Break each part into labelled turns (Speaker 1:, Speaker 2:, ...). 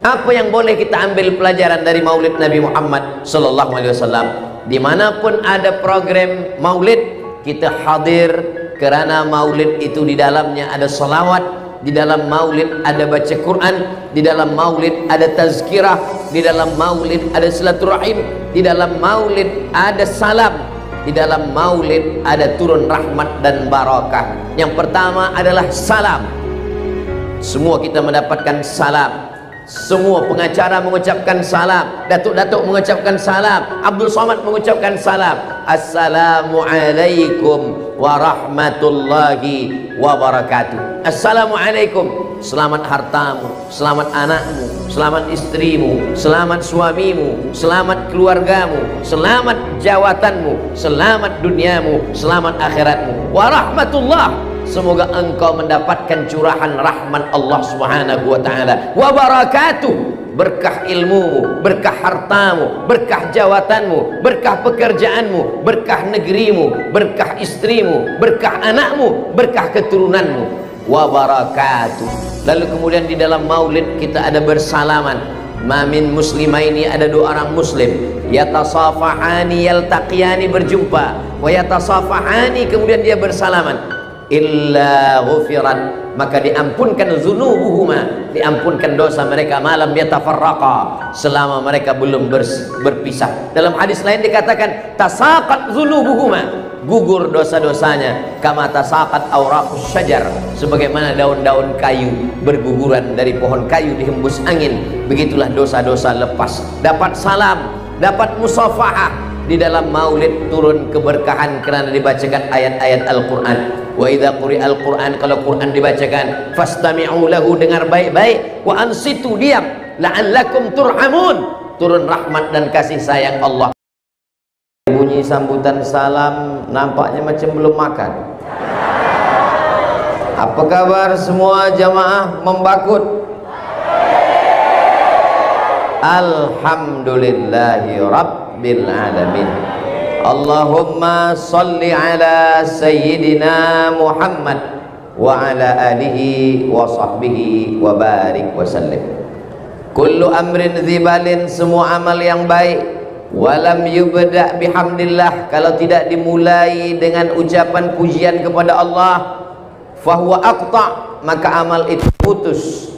Speaker 1: Apa yang boleh kita ambil pelajaran dari maulid Nabi Muhammad sallallahu alaihi wasallam? Dimanapun ada program maulid, kita hadir, kerana maulid itu di dalamnya ada salawat, di dalam maulid ada baca Quran, di dalam maulid ada tazkirah, di dalam maulid ada silaturahim, di dalam maulid ada salam, di dalam maulid ada turun rahmat dan barakah. Yang pertama adalah salam. Semua kita mendapatkan salam. Semua pengacara mengucapkan salam, datuk-datuk mengucapkan salam, Abdul Somad mengucapkan salam. Assalamualaikum warahmatullahi wabarakatuh. Assalamualaikum, selamat hartamu, selamat anakmu, selamat istrimu, selamat suamimu, selamat keluargamu, selamat jawatanmu, selamat duniamu, selamat akhiratmu. Warahmatullah, semoga engkau mendapatkan curahan rahmat Allah Subhanahu wa taala. Wa barakatuh, berkah ilmumu, berkah hartamu, berkah jawatanmu, berkah pekerjaanmu, berkah negerimu, berkah istrimu, berkah anakmu, berkah keturunanmu. Wa barakatuh. Lalu kemudian di dalam maulid kita ada bersalaman. Mamin muslimaini, ada dua orang muslim, yatasafahani yaltaqiyani, berjumpa, wa yatasafahani, kemudian dia bersalaman, illa ghufirat, maka diampunkan zunubuhuma, diampunkan dosa mereka, malam yatafarraqa, selama mereka belum berpisah. Dalam hadis lain dikatakan tasaqat zunubuhuma, gugur dosa-dosanya, kama tasaqat awraqus syajar, sebagaimana daun-daun kayu berguguran dari pohon kayu dihembus angin, begitulah dosa-dosa lepas. Dapat salam, dapat musafahah. Di dalam maulid turun keberkahan kerana dibacakan ayat-ayat Al-Quran. Wa idza quri'al Quran, kalau Quran dibacakan, fastami'u lahu, dengar baik-baik, wa ansitu, diam, la'allakum turhamun, turun rahmat dan kasih sayang Allah. Bunyi sambutan salam nampaknya macam belum makan. Apa kabar semua jamaah membakut? Alhamdulillahi Rabbil Alamin. Allahumma salli ala Sayyidina Muhammad wa ala alihi wa sahbihi wa barik wa sallim. Kullu amrin zibalin, semua amal yang baik, walam yubda' bihamdillah, kalau tidak dimulai dengan ucapan pujian kepada Allah, fahuwa aqta', maka amal itu putus,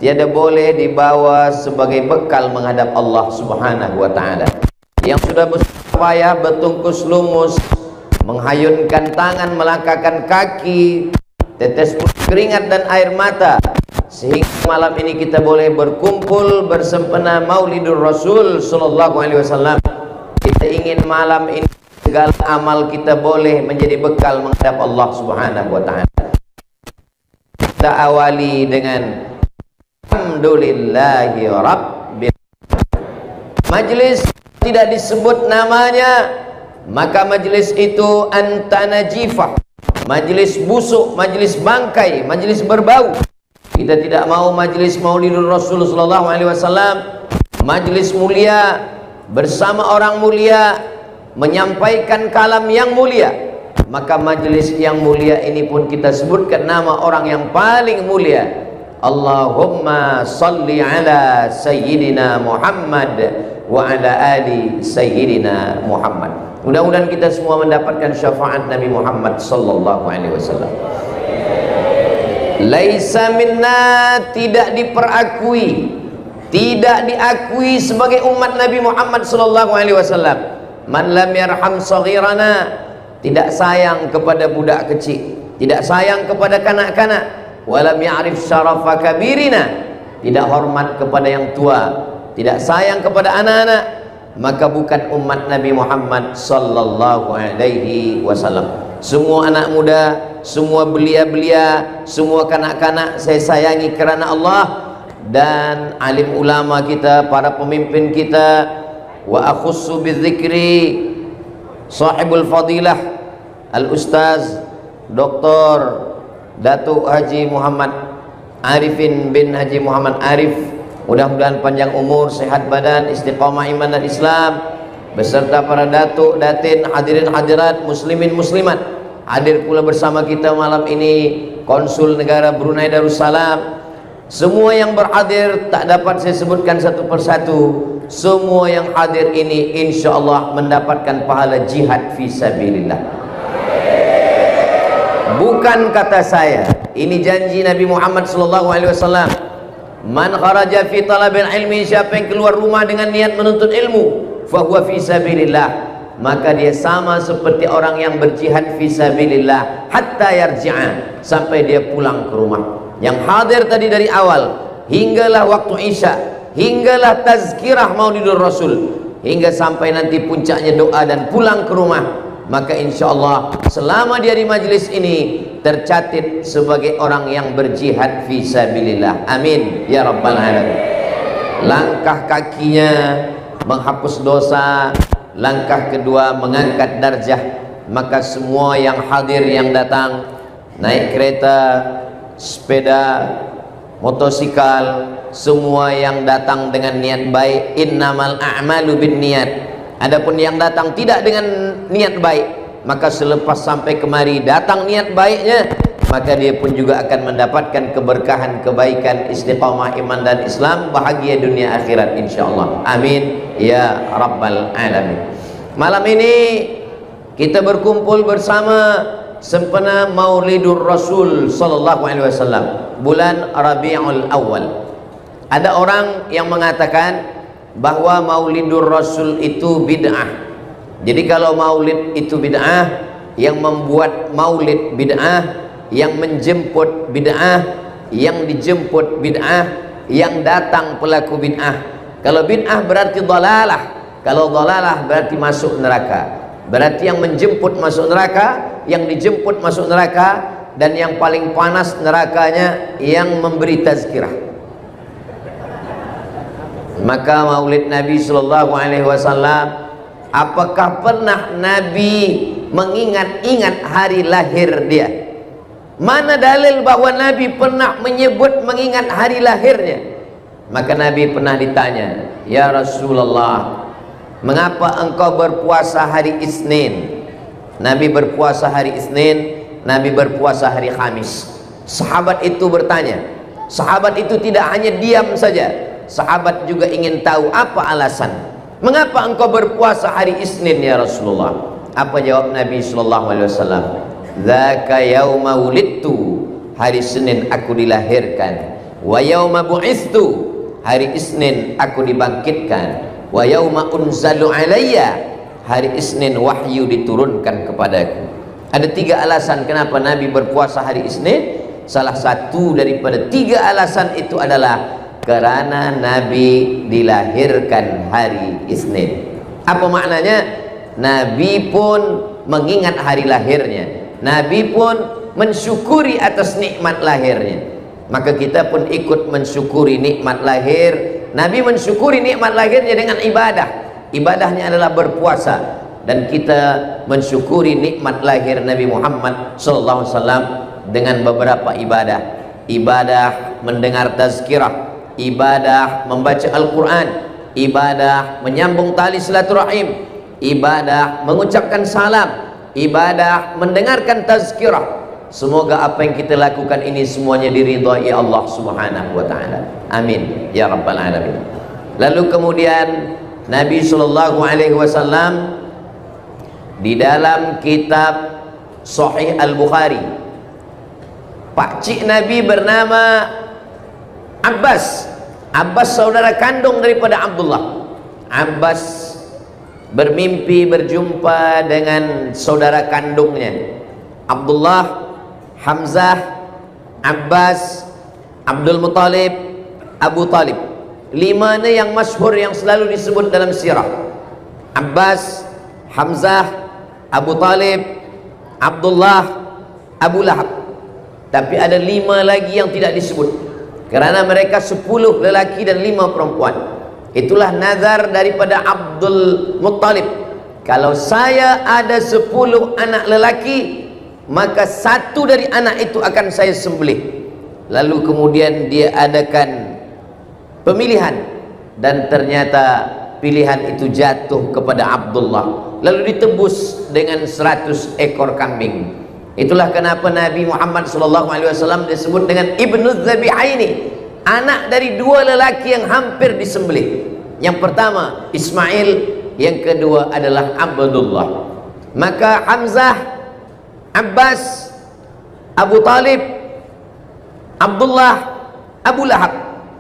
Speaker 1: tiada boleh dibawa sebagai bekal menghadap Allah Subhanahu wa ta'ala. Yang sudah berupaya bertungkus lumus, menghayunkan tangan, melangkahkan kaki, tetes keringat dan air mata, sehingga malam ini kita boleh berkumpul bersempena Maulidur Rasul sallallahu alaihi wasallam. Kita ingin malam ini segala amal kita boleh menjadi bekal menghadap Allah Subhanahu wa ta'ala. Kita awali dengan alhamdulillahi rabbil. Majlis tidak disebut namanya, maka majlis itu antanajifah, majlis busuk, majlis bangkai, majlis berbau. Kita tidak mau majlis Maulidur Rasul sallallahu alaihi wasallam, majlis mulia bersama orang mulia, menyampaikan kalam yang mulia. Maka majlis yang mulia ini pun kita sebutkan nama orang yang paling mulia. Allahumma salli ala Sayyidina Muhammad wa ala ali Sayyidina Muhammad. Mudah-mudahan kita semua mendapatkan syafaat Nabi Muhammad sallallahu alaihi wasallam. Laisa minna, tidak diperakui, tidak diakui sebagai umat Nabi Muhammad sallallahu alaihi wasallam, man lam yarham saghirana, tidak sayang kepada budak kecil, tidak sayang kepada kanak-kanak, walam ya'rif syarafa kabirina, tidak hormat kepada yang tua, tidak sayang kepada anak-anak, maka bukan umat Nabi Muhammad sallallahu alaihi wasallam. Semua anak muda, semua belia-belia, semua kanak-kanak saya sayangi kerana Allah, dan alim ulama kita, para pemimpin kita. Wa akhussu bidzikri sahibul fadilah al-ustaz Dr. Datuk Haji Muhammad Arifin bin Haji Muhammad Arif, mudah-mudahan panjang umur, sehat badan, istiqamah iman dan Islam, beserta para datuk, datin, hadirin hadirat, muslimin muslimat. Hadir pula bersama kita malam ini Konsul Negara Brunei Darussalam, Semua yang berhadir tak dapat saya sebutkan satu persatu. Semua yang hadir ini insya Allah mendapatkan pahala jihad fisabilillah. Bukan kata saya, ini janji Nabi Muhammad SAW. Man kharaja fi talabil ilmi, siapa yang keluar rumah dengan niat menuntut ilmu, fahuwa fisabilillah, maka dia sama seperti orang yang berjihad fisabilillah hatta yarji'a, sampai dia pulang ke rumah. Yang hadir tadi dari awal hinggalah waktu Isya, hinggalah tazkirah Maulidur Rasul, hingga sampai nanti puncaknya doa dan pulang ke rumah, maka insya Allah selama dia di majlis ini tercatat sebagai orang yang berjihad fisabilillah. Amin ya rabbal alamin. Langkah kakinya menghapus dosa, langkah kedua mengangkat darjah. Maka semua yang hadir, yang datang naik kereta, sepeda, motosikal, semua yang datang dengan niat baik, innamal a'malu binniyat. Adapun yang datang tidak dengan niat baik, maka selepas sampai kemari datang niat baiknya, maka dia pun juga akan mendapatkan keberkahan, kebaikan, istiqamah iman dan Islam, bahagia dunia akhirat insyaallah. Amin ya rabbal alamin. Malam ini kita berkumpul bersama sempena Maulidur Rasul sallallahu alaihi wasallam, bulan Rabiul Awal. Ada orang yang mengatakan bahwa Maulidur Rasul itu bid'ah. Jadi kalau maulid itu bid'ah, yang membuat maulid bid'ah, yang menjemput bid'ah, yang dijemput bid'ah, yang datang pelaku bid'ah. Kalau bid'ah berarti dhalalah, kalau dhalalah berarti masuk neraka. Berarti yang menjemput masuk neraka, yang dijemput masuk neraka, dan yang paling panas nerakanya yang memberi tazkirah. Maka maulid Nabi sallallahu alaihi wasallam, apakah pernah Nabi mengingat-ingat hari lahir dia? Mana dalil bahwa Nabi pernah menyebut mengingat hari lahirnya? Maka Nabi pernah ditanya, ya Rasulullah, mengapa engkau berpuasa hari Isnin? Nabi berpuasa hari Isnin, Nabi berpuasa hari Khamis. Sahabat itu bertanya. Sahabat itu tidak hanya diam saja, sahabat juga ingin tahu apa alasan. Mengapa engkau berpuasa hari Isnin ya Rasulullah? Apa jawab Nabi sallallahu alaihi wasallam? Dzaka yauma wulidtu, hari Senin aku dilahirkan. Wa yauma bu'istu, hari Isnin aku dibangkitkan. Wa yauma unzalu alayya, hari Isnin wahyu diturunkan kepadaku. Ada 3 alasan kenapa Nabi berpuasa hari Isnin. Salah satu daripada 3 alasan itu adalah karena Nabi dilahirkan hari Isnin. Apa maknanya? Nabi pun mengingat hari lahirnya, Nabi pun mensyukuri atas nikmat lahirnya. Maka kita pun ikut mensyukuri nikmat lahir. Nabi mensyukuri nikmat lahirnya dengan ibadah. Ibadahnya adalah berpuasa. Dan kita mensyukuri nikmat lahir Nabi Muhammad SAW dengan beberapa ibadah. Ibadah mendengar tazkirah, ibadah membaca Al-Quran, ibadah menyambung tali silaturahim, ibadah mengucapkan salam, ibadah mendengarkan tazkirah. Semoga apa yang kita lakukan ini semuanya diridhai Allah Subhanahu wa taala. Amin ya rabbal alamin. Lalu kemudian Nabi sallallahu alaihi wasallam di dalam kitab Sahih Al-Bukhari, pakcik Nabi bernama Abbas. Abbas saudara kandung daripada Abdullah. Abbas bermimpi berjumpa dengan saudara kandungnya Abdullah, Hamzah, Abbas, Abdul Muttalib, Abu Talib. 5 yang masyhur yang selalu disebut dalam sirah. Abbas, Hamzah, Abu Talib, Abdullah, Abu Lahab. Tapi ada 5 lagi yang tidak disebut, karena mereka 10 lelaki dan 5 perempuan. Itulah nazar daripada Abdul Muttalib. Kalau saya ada 10 anak lelaki, maka 1 dari anak itu akan saya sembelih. Lalu kemudian dia adakan pemilihan, dan ternyata pilihan itu jatuh kepada Abdullah, lalu ditebus dengan 100 ekor kambing. Itulah kenapa Nabi Muhammad SAW disebut dengan Ibnu Dzabihaini, anak dari dua lelaki yang hampir disembelih. Yang pertama Ismail, yang kedua adalah Abdullah. Maka Hamzah, Abbas, Abu Talib, Abdullah, Abu Lahab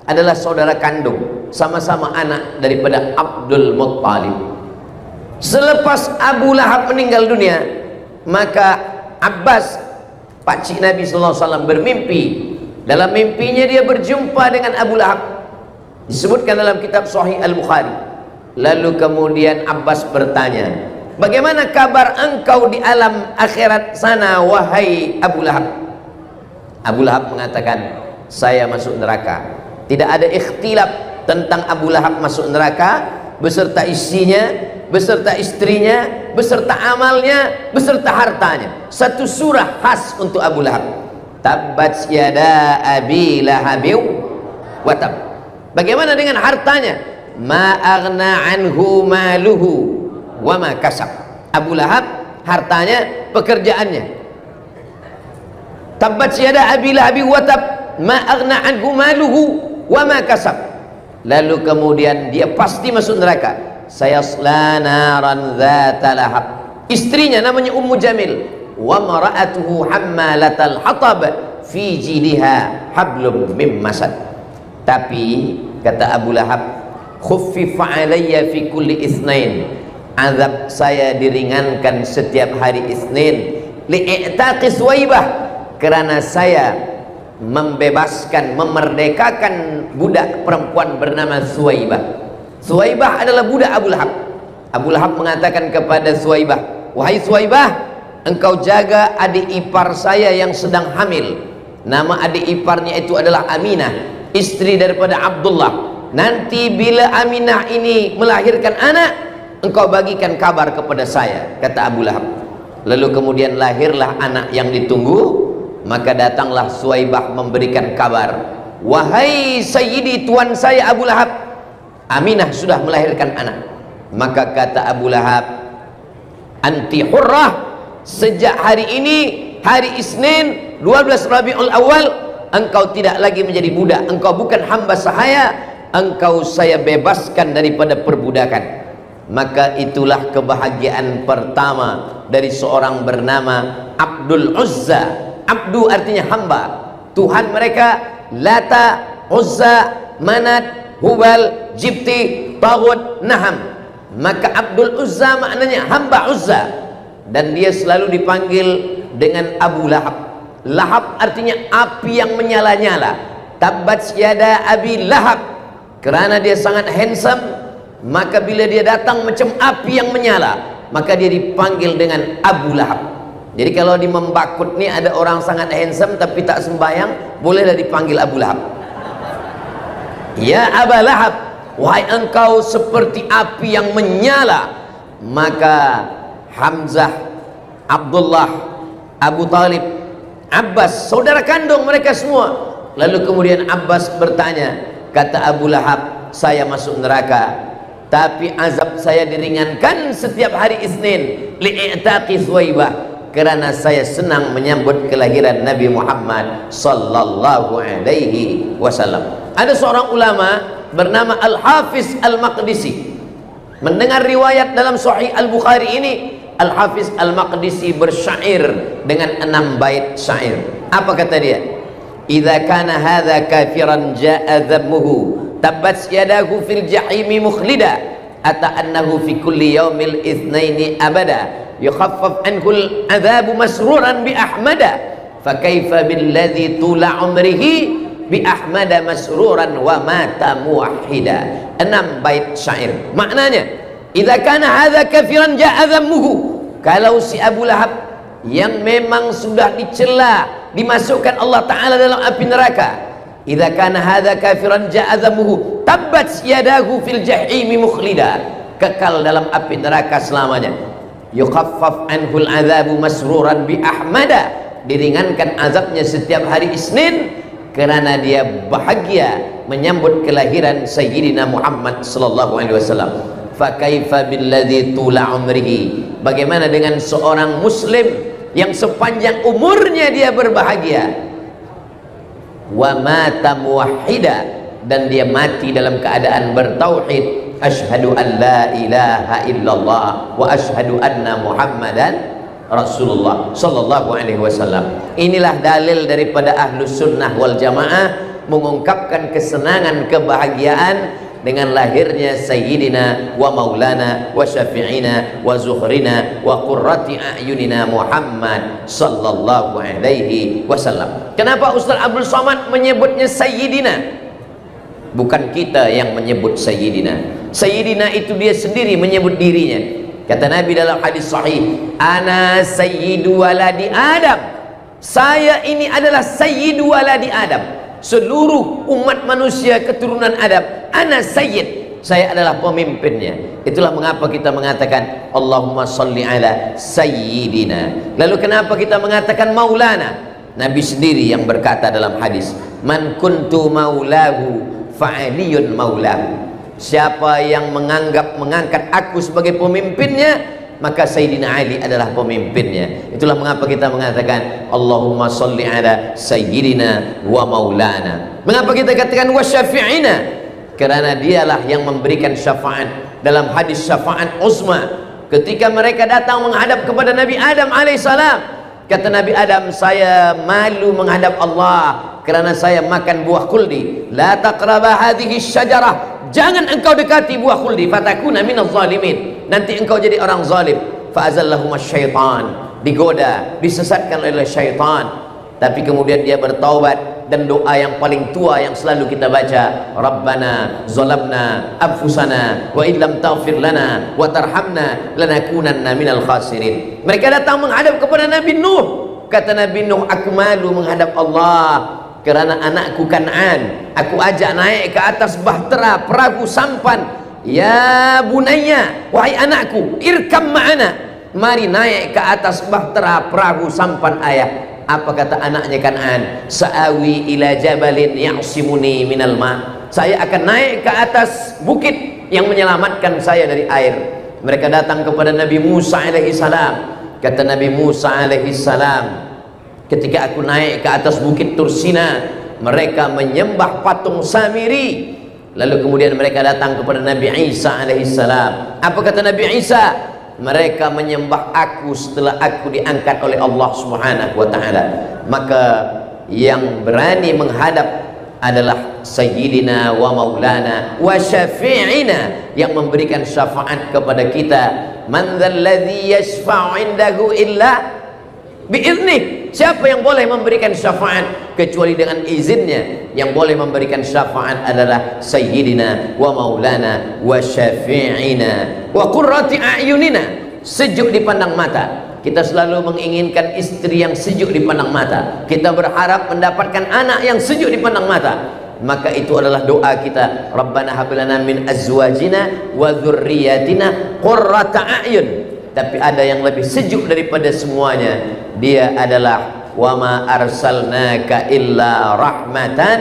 Speaker 1: adalah saudara kandung, sama-sama anak daripada Abdul Muttalib. Selepas Abu Lahab meninggal dunia, maka Abbas, pakcik Nabi SAW, bermimpi. Dalam mimpinya dia berjumpa dengan Abu Lahab, disebutkan dalam kitab Sahih Al-Bukhari. Lalu kemudian Abbas bertanya, bagaimana kabar engkau di alam akhirat sana, wahai Abu Lahab? Abu Lahab mengatakan, saya masuk neraka. Tidak ada ikhtilaf tentang Abu Lahab masuk neraka beserta isinya, beserta istrinya, beserta amalnya, beserta hartanya. Satu surah khas untuk Abu Lahab. Tabbat yada abi lahabiw wa tab. Bagaimana dengan hartanya? Ma aghna anhu maluhu wa ma kasab. Abu Lahab hartanya, pekerjaannya. Tabbat yada abi lahabiw wa tab, ma aghna anhu maluhu wa ma kasab. Lalu kemudian dia pasti masuk neraka. Sayasla naran dzata lahab. Istrinya namanya Ummu Jamil. Wa mara'atuhu hammalatal hatab fi jidha hablum mim masad. Tapi kata Abu Lahab, khuffifa alayya fi kulli itsnain. Azab saya diringankan setiap hari Isnin li'itaqi Suwaibah, karena saya membebaskan, memerdekakan budak perempuan bernama Suwaibah. Suwaibah adalah budak Abu Lahab. Abu Lahab mengatakan kepada Suwaibah, wahai Suwaibah, engkau jaga adik ipar saya yang sedang hamil. Nama adik iparnya itu adalah Aminah, istri daripada Abdullah. Nanti bila Aminah ini melahirkan anak, engkau bagikan kabar kepada saya, kata Abu Lahab. Lalu kemudian lahirlah anak yang ditunggu. Maka datanglah Suwaibah memberikan kabar, wahai sayyidi, tuan saya Abu Lahab, Aminah sudah melahirkan anak. Maka kata Abu Lahab, anti hurrah, sejak hari ini, hari Isnin 12 Rabiul Awal, engkau tidak lagi menjadi budak. Engkau bukan hamba sahaya, engkau saya bebaskan daripada perbudakan. Maka itulah kebahagiaan pertama dari seorang bernama Abdul Uzza. Abdu artinya hamba. Tuhan mereka Lata, Uzza, Manat, Hubal, Jibti, Taghut, Naham. Maka Abdul Uzza maknanya hamba Uzza. Dan dia selalu dipanggil dengan Abu Lahab. Lahab artinya api yang menyala-nyala. Tabbat yada abi Lahab, kerana dia sangat handsome, maka bila dia datang macam api yang menyala, maka dia dipanggil dengan Abu Lahab. Jadi kalau di Membakut ni ada orang sangat handsome tapi tak sembahyang, bolehlah dipanggil Abu Lahab. Ya Abu Lahab, wahai engkau seperti api yang menyala. Maka Hamzah, Abdullah, Abu Talib, Abbas, saudara kandung mereka semua. Lalu kemudian Abbas bertanya, kata Abu Lahab, saya masuk neraka, tapi azab saya diringankan setiap hari Isnin li'itaqi Suwaibah, kerana saya senang menyambut kelahiran Nabi Muhammad sallallahu alaihi wasallam. Ada seorang ulama bernama Al-Hafiz Al-Maqdisi. Mendengar riwayat dalam Sahih Al-Bukhari ini, Al-Hafiz Al-Maqdisi bersyair dengan 6 bait syair. Apa kata dia? Idza kana hadza kafiran jaa dhammuhu, tabbat yadahu fil jahimi mukhlida, ata annahu fi kulli yaumil itsnaini abada, yukhaffaf anhu al-'adzabu masruran bi ahmada, fa kaifa billadzi tula umrihi bi ahmada masruran wa mata muwahhida. 6 bait syair. Maknanya, idza kana hadza kafiran jaa dhammuhu, kalau si Abu Lahab yang memang sudah dicela, dimasukkan Allah Ta'ala dalam api neraka, idza kana hadza kafiran jaa dhammuhu, tabbat yadahu fil jahimi mukhlida, kekal dalam api neraka selamanya. Yukhaffaf anhul azabu masruran bi ahmada, diringankan azabnya setiap hari Isnin kerana dia bahagia menyambut kelahiran Sayyidina Muhammad sallallahu alaihi wasallam. Fa kaifa billadzi tula umrihi, bagaimana dengan seorang muslim yang sepanjang umurnya dia berbahagia, wa mata muwahhida, dan dia mati dalam keadaan bertauhid, asyhadu an la ilaha illallah wa asyhadu anna muhammadan Rasulullah sallallahu alaihi wasallam. Inilah dalil daripada ahlus sunnah wal jamaah mengungkapkan kesenangan, kebahagiaan dengan lahirnya Sayyidina wa Maulana wa Syafi'ina wa Zuhrina wa Qurrati A'yunina Muhammad sallallahu alaihi wasallam. Kenapa Ustaz Abdul Somad menyebutnya Sayyidina? Bukan kita yang menyebut Sayyidina. Sayyidina itu dia sendiri menyebut dirinya. Kata Nabi dalam hadis sahih, ana sayyidu waladi Adam. Saya ini adalah sayyidu waladi Adam. Seluruh umat manusia keturunan Adam, ana sayyid, saya adalah pemimpinnya. Itulah mengapa kita mengatakan Allahumma salli ala sayyidina. Lalu kenapa kita mengatakan maulana? Nabi sendiri yang berkata dalam hadis, man kuntu maulahu fa'aliyun maulahu. Siapa yang mengangkat aku sebagai pemimpinnya, maka Sayyidina Ali adalah pemimpinnya. Itulah mengapa kita mengatakan Allahumma salli ala Sayyidina wa Maulana. Mengapa kita katakan wa Syafi'ina? Karena dialah yang memberikan syafaat. Dalam hadis syafaat uzma, ketika mereka datang menghadap kepada Nabi Adam alaihissalam, kata Nabi Adam, saya malu menghadap Allah karena saya makan buah khuldi. La taqraba hadhihi syajarah, jangan engkau dekati buah khuldi, fatakuna minaz zalimin, nanti engkau jadi orang zalim. Fa'azallahum syaitan, digoda, disesatkan oleh syaitan. Tapi kemudian dia bertaubat, dan doa yang paling tua yang selalu kita baca, Rabbana zalamna anfusana wa illam taghfir lana wa tarhamna lanakunanna minal khasirin. Mereka datang menghadap kepada Nabi Nuh. Kata Nabi Nuh, aku malu menghadap Allah kerana anakku Kan'an aku ajak naik ke atas bahtera perahu sampan. Ya bunayya, wahai anakku, irkam ma'ana, mari naik ke atas bahtera perahu sampan ayah. Apa kata anaknya Kan'an? Sa'awi ila jabalin ya'simuni minal ma', saya akan naik ke atas bukit yang menyelamatkan saya dari air. Mereka datang kepada Nabi Musa alaihi salam. Kata Nabi Musa alaihi salam, ketika aku naik ke atas bukit Tursina, mereka menyembah patung Samiri. Lalu kemudian mereka datang kepada Nabi Isa alaihissalam. Apa kata Nabi Isa? Mereka menyembah aku setelah aku diangkat oleh Allah subhanahu wa ta'ala. Maka yang berani menghadap adalah Sayyidina wa Maulana wa Syafi'ina, yang memberikan syafaat kepada kita. Man dzalladzi yashfa'u 'indahu illa bi'idznih. Siapa yang boleh memberikan syafaat kecuali dengan izinnya? Yang boleh memberikan syafaat adalah Sayyidina wa Maulana wa Syafi'ina wa Qurrati A'yunina, sejuk dipandang mata. Kita selalu menginginkan istri yang sejuk dipandang mata. Kita berharap mendapatkan anak yang sejuk dipandang mata. Maka itu adalah doa kita, Rabbana hab lana min azwajina wa dzurriyyatina qurrata a'yun. Tapi ada yang lebih sejuk daripada semuanya. Dia adalah wa ma arsalnaka illa rahmatan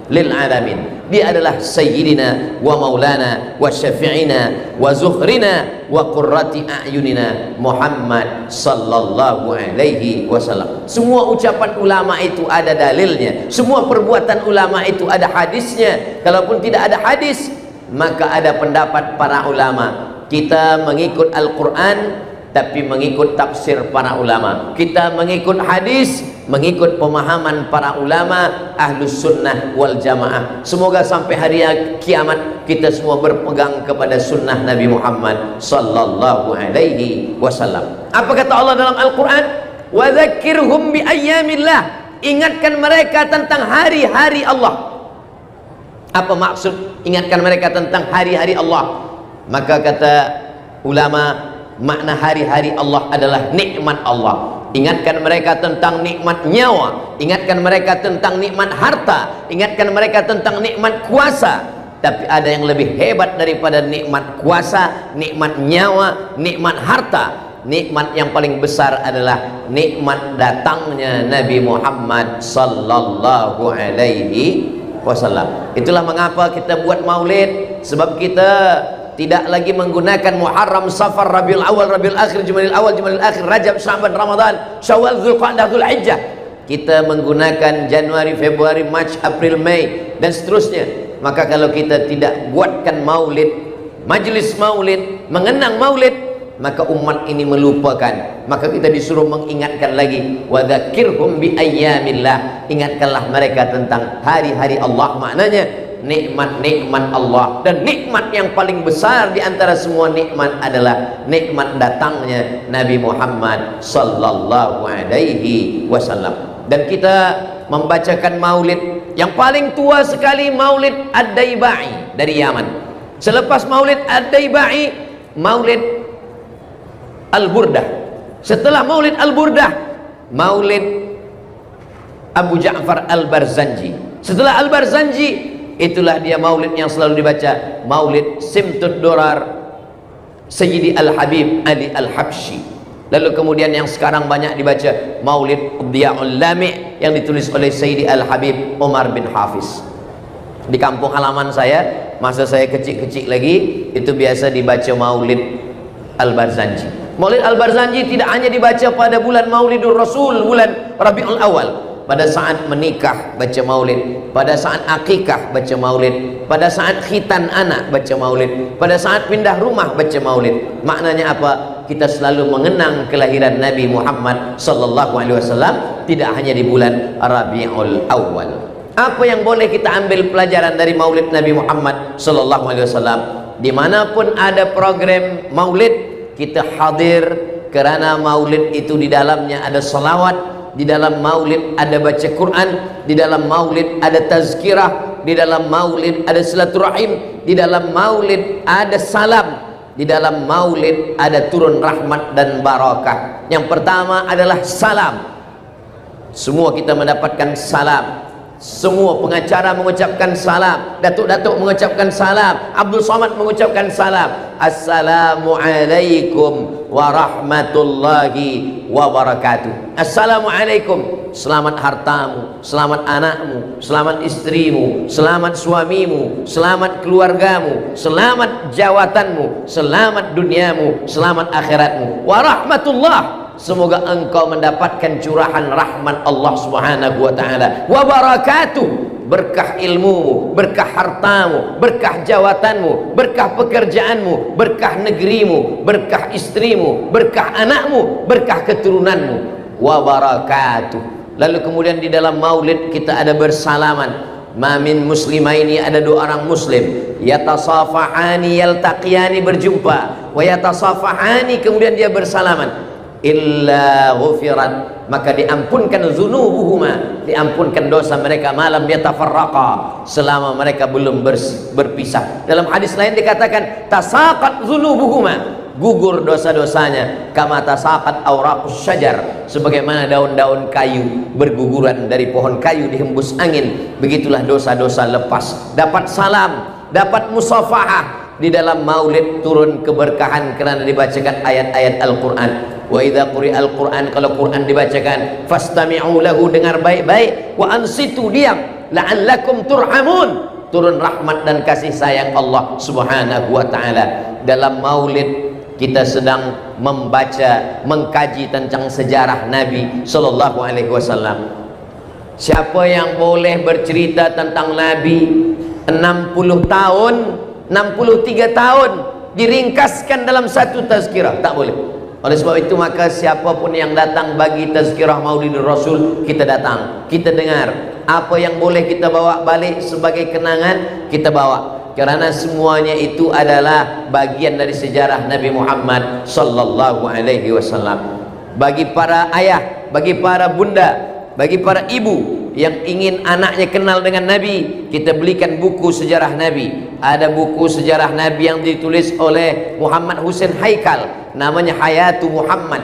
Speaker 1: lil alamin. Dia adalah Sayyidina wa Maulana wa Syafi'ina wa Zuhrina wa Qurrati A'yunina Muhammad sallallahu alaihi wasallam. Semua ucapan ulama itu ada dalilnya. Semua perbuatan ulama itu ada hadisnya. Kalaupun tidak ada hadis, maka ada pendapat para ulama. Kita mengikut Al-Quran, tapi mengikut tafsir para ulama. Kita mengikut hadis, mengikut pemahaman para ulama ahlus sunnah wal jamaah. Semoga sampai hari kiamat kita semua berpegang kepada sunnah Nabi Muhammad sallallahu alaihi wasallam. Apa kata Allah dalam Al-Quran? Wa dzakirhum bi ayyamillah, ingatkan mereka tentang hari-hari Allah. Apa maksud ingatkan mereka tentang hari-hari Allah? Maka kata ulama, makna hari-hari Allah adalah nikmat Allah. Ingatkan mereka tentang nikmat nyawa, ingatkan mereka tentang nikmat harta, ingatkan mereka tentang nikmat kuasa. Tapi ada yang lebih hebat daripada nikmat kuasa, nikmat nyawa, nikmat harta. Nikmat yang paling besar adalah nikmat datangnya Nabi Muhammad sallallahu alaihi wasallam. Itulah mengapa kita buat maulid, sebab kita tidak lagi menggunakan Muharram, Safar, Rabiul Awal, Rabiul Akhir, Jumadil Awal, Jumadil Akhir, Rajab, Sya'ban, Ramadan, Syawal, Dzulqa'dah, Dzulhijjah. kita menggunakan Januari, Februari, Mac, April, Mei dan seterusnya. Maka kalau kita tidak buatkan maulid, majlis maulid, mengenang maulid, maka umat ini melupakan. Maka kita disuruh mengingatkan lagi, wa dzakirhum bi ayyamillah, ingatkanlah mereka tentang hari-hari Allah. Maknanya nikmat-nikmat Allah, dan nikmat yang paling besar di antara semua nikmat adalah nikmat datangnya Nabi Muhammad sallallahu alaihi wasallam. Dan kita membacakan maulid yang paling tua sekali, maulid Ad-Daibai dari Yaman. Selepas maulid Ad-Daibai, maulid Al-Burdah. Setelah maulid Al-Burdah, maulid Abu Ja'far Al-Barzanji. Setelah Al-Barzanji, itulah dia maulid yang selalu dibaca, maulid Simtud Durar Sayyidi Al-Habib Ali Al-Habsyi. Lalu kemudian yang sekarang banyak dibaca, maulid Diya'ul Lami' yang ditulis oleh Sayyidi Al-Habib Umar bin Hafiz. Di kampung halaman saya, masa saya kecil-kecil lagi, itu biasa dibaca maulid Al-Barzanji. Maulid Al-Barzanji tidak hanya dibaca pada bulan Maulidur Rasul, bulan Rabiul Awal. Pada saat menikah baca maulid, pada saat akikah baca maulid, pada saat khitan anak baca maulid, pada saat pindah rumah baca maulid. Maknanya apa? Kita selalu mengenang kelahiran Nabi Muhammad sallallahu alaihi wasallam, tidak hanya di bulan Rabiul Awal. Apa yang boleh kita ambil pelajaran dari maulid Nabi Muhammad sallallahu alaihi wasallam? Dimanapun ada program maulid, kita hadir, kerana maulid itu di dalamnya ada salawat, di dalam maulid ada baca Quran, di dalam maulid ada tazkirah, di dalam maulid ada silaturahim, di dalam maulid ada salam, di dalam maulid ada turun rahmat dan barakah. Yang pertama adalah salam. Semua kita mendapatkan salam. Semua pengacara mengucapkan salam, datuk-datuk mengucapkan salam, Abdul Somad mengucapkan salam. Assalamualaikum warahmatullahi wabarakatuh. Assalamualaikum, selamat hartamu, selamat anakmu, selamat istrimu, selamat suamimu, selamat keluargamu, selamat jawatanmu, selamat duniamu, selamat akhiratmu. Warahmatullah, semoga engkau mendapatkan curahan rahmat Allah Subhanahu wa taala. Wa barakatuh, berkah ilmumu, berkah hartamu, berkah jawatanmu, berkah pekerjaanmu, berkah negerimu, berkah istrimu, berkah anakmu, berkah keturunanmu. Wa barakatuh. Lalu kemudian di dalam maulid kita ada bersalaman. Mamin muslimaini, ada dua orang muslim, yatasafahani, yaltaqiyani, berjumpa, wa yatasafahani, kemudian dia bersalaman, illa ghufirat, maka diampunkan zunubuhuma, diampunkan dosa mereka, malam yatafarraqa, selama mereka belum berpisah. Dalam hadis lain dikatakan tasaqat zunubuhuma, gugur dosa-dosanya, kama tasaqat awraqus syajar, sebagaimana daun-daun kayu berguguran dari pohon kayu dihembus angin, begitulah dosa-dosa lepas. Dapat salam, dapat musafahah. Di dalam maulid turun keberkahan kerana dibacakan ayat-ayat Al-Quran. Wa idza quri'al Quran, kalau Quran dibacakan, fastami'u lahu, dengar baik-baik, wa ansitu, diam, la'allakum turhamun, turun rahmat dan kasih sayang Allah Subhanahu wa taala. Dalam maulid kita sedang membaca, mengkaji tentang sejarah Nabi sallallahu alaihi wasallam. Siapa yang boleh bercerita tentang Nabi 60 tahun, 63 tahun diringkaskan dalam satu tazkirah? Tak boleh. Oleh sebab itu maka siapapun yang datang bagi tazkirah Maulidur Rasul, kita datang, kita dengar. Apa yang boleh kita bawa balik sebagai kenangan, kita bawa, kerana semuanya itu adalah bagian dari sejarah Nabi Muhammad sallallahu alaihi wasallam. Bagi para ayah, bagi para bunda, bagi para ibu yang ingin anaknya kenal dengan Nabi, kita belikan buku sejarah Nabi. Ada buku sejarah Nabi yang ditulis oleh Muhammad Hussein Haikal, namanya Hayatu Muhammad.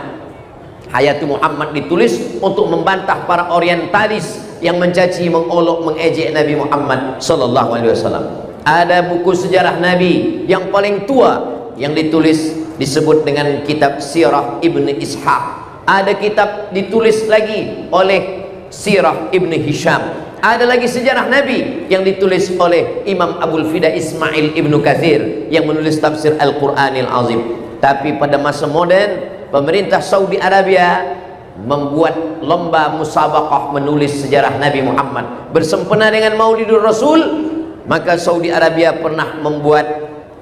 Speaker 1: Hayatu Muhammad ditulis untuk membantah para orientalis yang mencaci, mengolok, mengejek Nabi Muhammad sallallahu alaihi wasallam. Ada buku sejarah Nabi yang paling tua yang ditulis, disebut dengan kitab Sirah Ibn Ishaq. Ada kitab ditulis lagi oleh Sirah Ibn Hisham. Ada lagi sejarah Nabi yang ditulis oleh Imam Abul Fida Ismail Ibn Kathir yang menulis tafsir Al-Quranil Azim. Tapi pada masa moden, pemerintah Saudi Arabia membuat lomba musabaqah menulis sejarah Nabi Muhammad bersempena dengan Maulidur Rasul, maka Saudi Arabia pernah membuat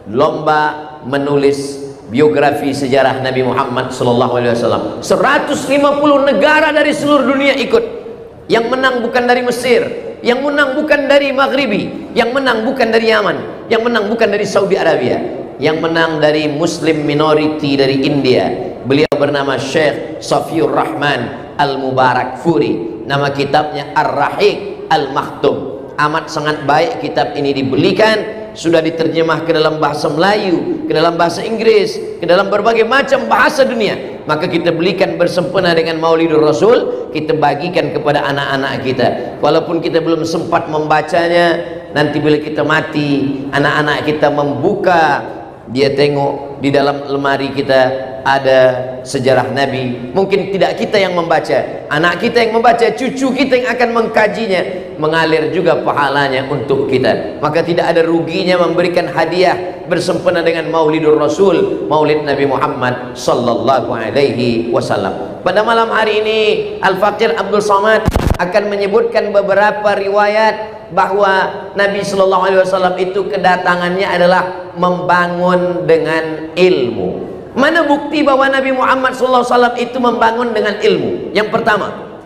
Speaker 1: lomba menulis biografi sejarah Nabi Muhammad SAW. 150 negara dari seluruh dunia ikut. Yang menang bukan dari Mesir, yang menang bukan dari Maghribi, yang menang bukan dari Yaman, yang menang bukan dari Saudi Arabia, yang menang dari Muslim minority dari India. Beliau bernama Syekh Safiur Rahman Al-Mubarak Furi. Nama kitabnya Ar-Rahiq Al-Maktum. Amat sangat baik kitab ini dibelikan. Sudah diterjemah ke dalam bahasa Melayu, ke dalam bahasa Inggris, ke dalam berbagai macam bahasa dunia. Maka kita belikan bersempena dengan Maulidur Rasul, kita bagikan kepada anak-anak kita. Walaupun kita belum sempat membacanya, nanti bila kita mati, anak-anak kita membuka, dia tengok di dalam lemari kita ada sejarah Nabi. Mungkin tidak kita yang membaca, anak kita yang membaca, cucu kita yang akan mengkajinya, mengalir juga pahalanya untuk kita. Maka tidak ada ruginya memberikan hadiah bersempena dengan Maulidur Rasul, Maulid Nabi Muhammad sallallahu alaihi wasallam. Pada malam hari ini Al-Faqir Abdul Samad akan menyebutkan beberapa riwayat bahwa Nabi sallallahu alaihi wasallam itu kedatangannya adalah membangun dengan ilmu. Mana bukti bahwa Nabi Muhammad SAW itu membangun dengan ilmu? Yang pertama,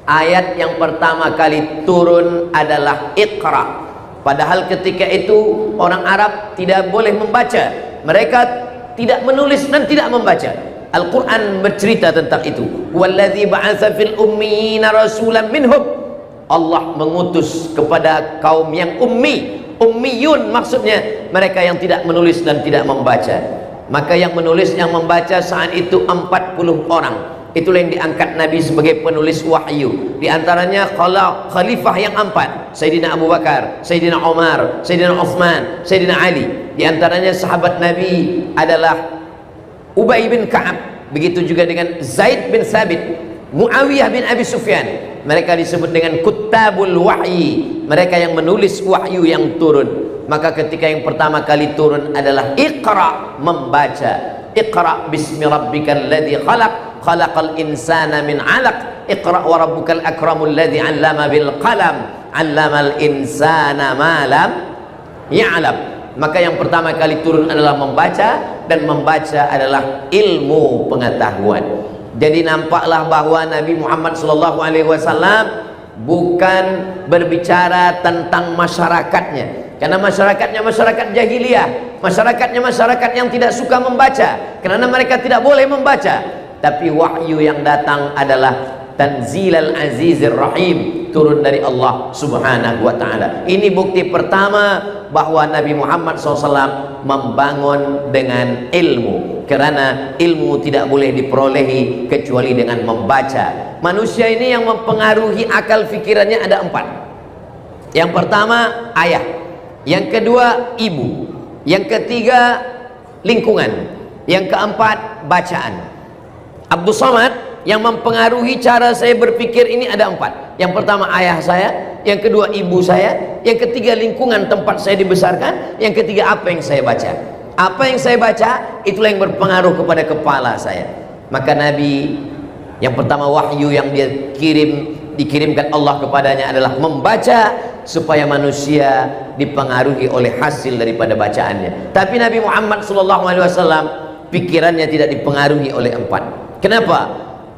Speaker 1: ayat yang pertama kali turun adalah Iqra. Padahal ketika itu orang Arab tidak boleh membaca, mereka tidak menulis dan tidak membaca. Al-Quran bercerita tentang itu. Walladzi ba'atsa fil ummiyina rasulan minhum. Allah mengutus kepada kaum yang ummi. Ummiyun maksudnya mereka yang tidak menulis dan tidak membaca. Maka yang menulis, yang membaca saat itu 40 orang. Itulah yang diangkat Nabi sebagai penulis wahyu. Di antaranya khalifah yang 4, Sayyidina Abu Bakar, Sayyidina Umar, Sayyidina Uthman, Sayyidina Ali. Di antaranya sahabat Nabi adalah Ubay bin Ka'ab, begitu juga dengan Zaid bin Thabit, Muawiyah bin Abi Sufyan. Mereka disebut dengan Kuttabul Wahyi, mereka yang menulis wahyu yang turun. Maka ketika yang pertama kali turun adalah Iqra, membaca. Iqra bismi rabbikal ladzi khalaq, khalaqal insana min 'alaq. Iqra wa rabbukal akramul ladzi 'allama bil qalam, 'allamal insana ma lam ya'lam. Maka yang pertama kali turun adalah membaca, dan membaca adalah ilmu pengetahuan. Jadi nampaklah bahwa Nabi Muhammad SAW bukan berbicara tentang masyarakatnya, karena masyarakatnya masyarakat jahiliyah, masyarakatnya masyarakat yang tidak suka membaca, karena mereka tidak boleh membaca. Tapi wahyu yang datang adalah Tanzilal Azizir Rahim, turun dari Allah Subhanahu wa Ta'ala. Ini bukti pertama bahwa Nabi Muhammad SAW membangun dengan ilmu, karena ilmu tidak boleh diperolehi kecuali dengan membaca. Manusia ini yang mempengaruhi akal fikirannya ada 4. Yang pertama ayah, yang kedua ibu, yang ketiga lingkungan, yang keempat bacaan. Abdul Samad yang mempengaruhi cara saya berpikir ini ada 4. Yang pertama ayah saya, yang kedua ibu saya, yang ketiga lingkungan tempat saya dibesarkan, yang ketiga apa yang saya baca. Apa yang saya baca itulah yang berpengaruh kepada kepala saya. Maka Nabi yang pertama wahyu yang dia dikirimkan Allah kepadanya adalah membaca, supaya manusia dipengaruhi oleh hasil daripada bacaannya. Tapi Nabi Muhammad SAW pikirannya tidak dipengaruhi oleh 4. Kenapa?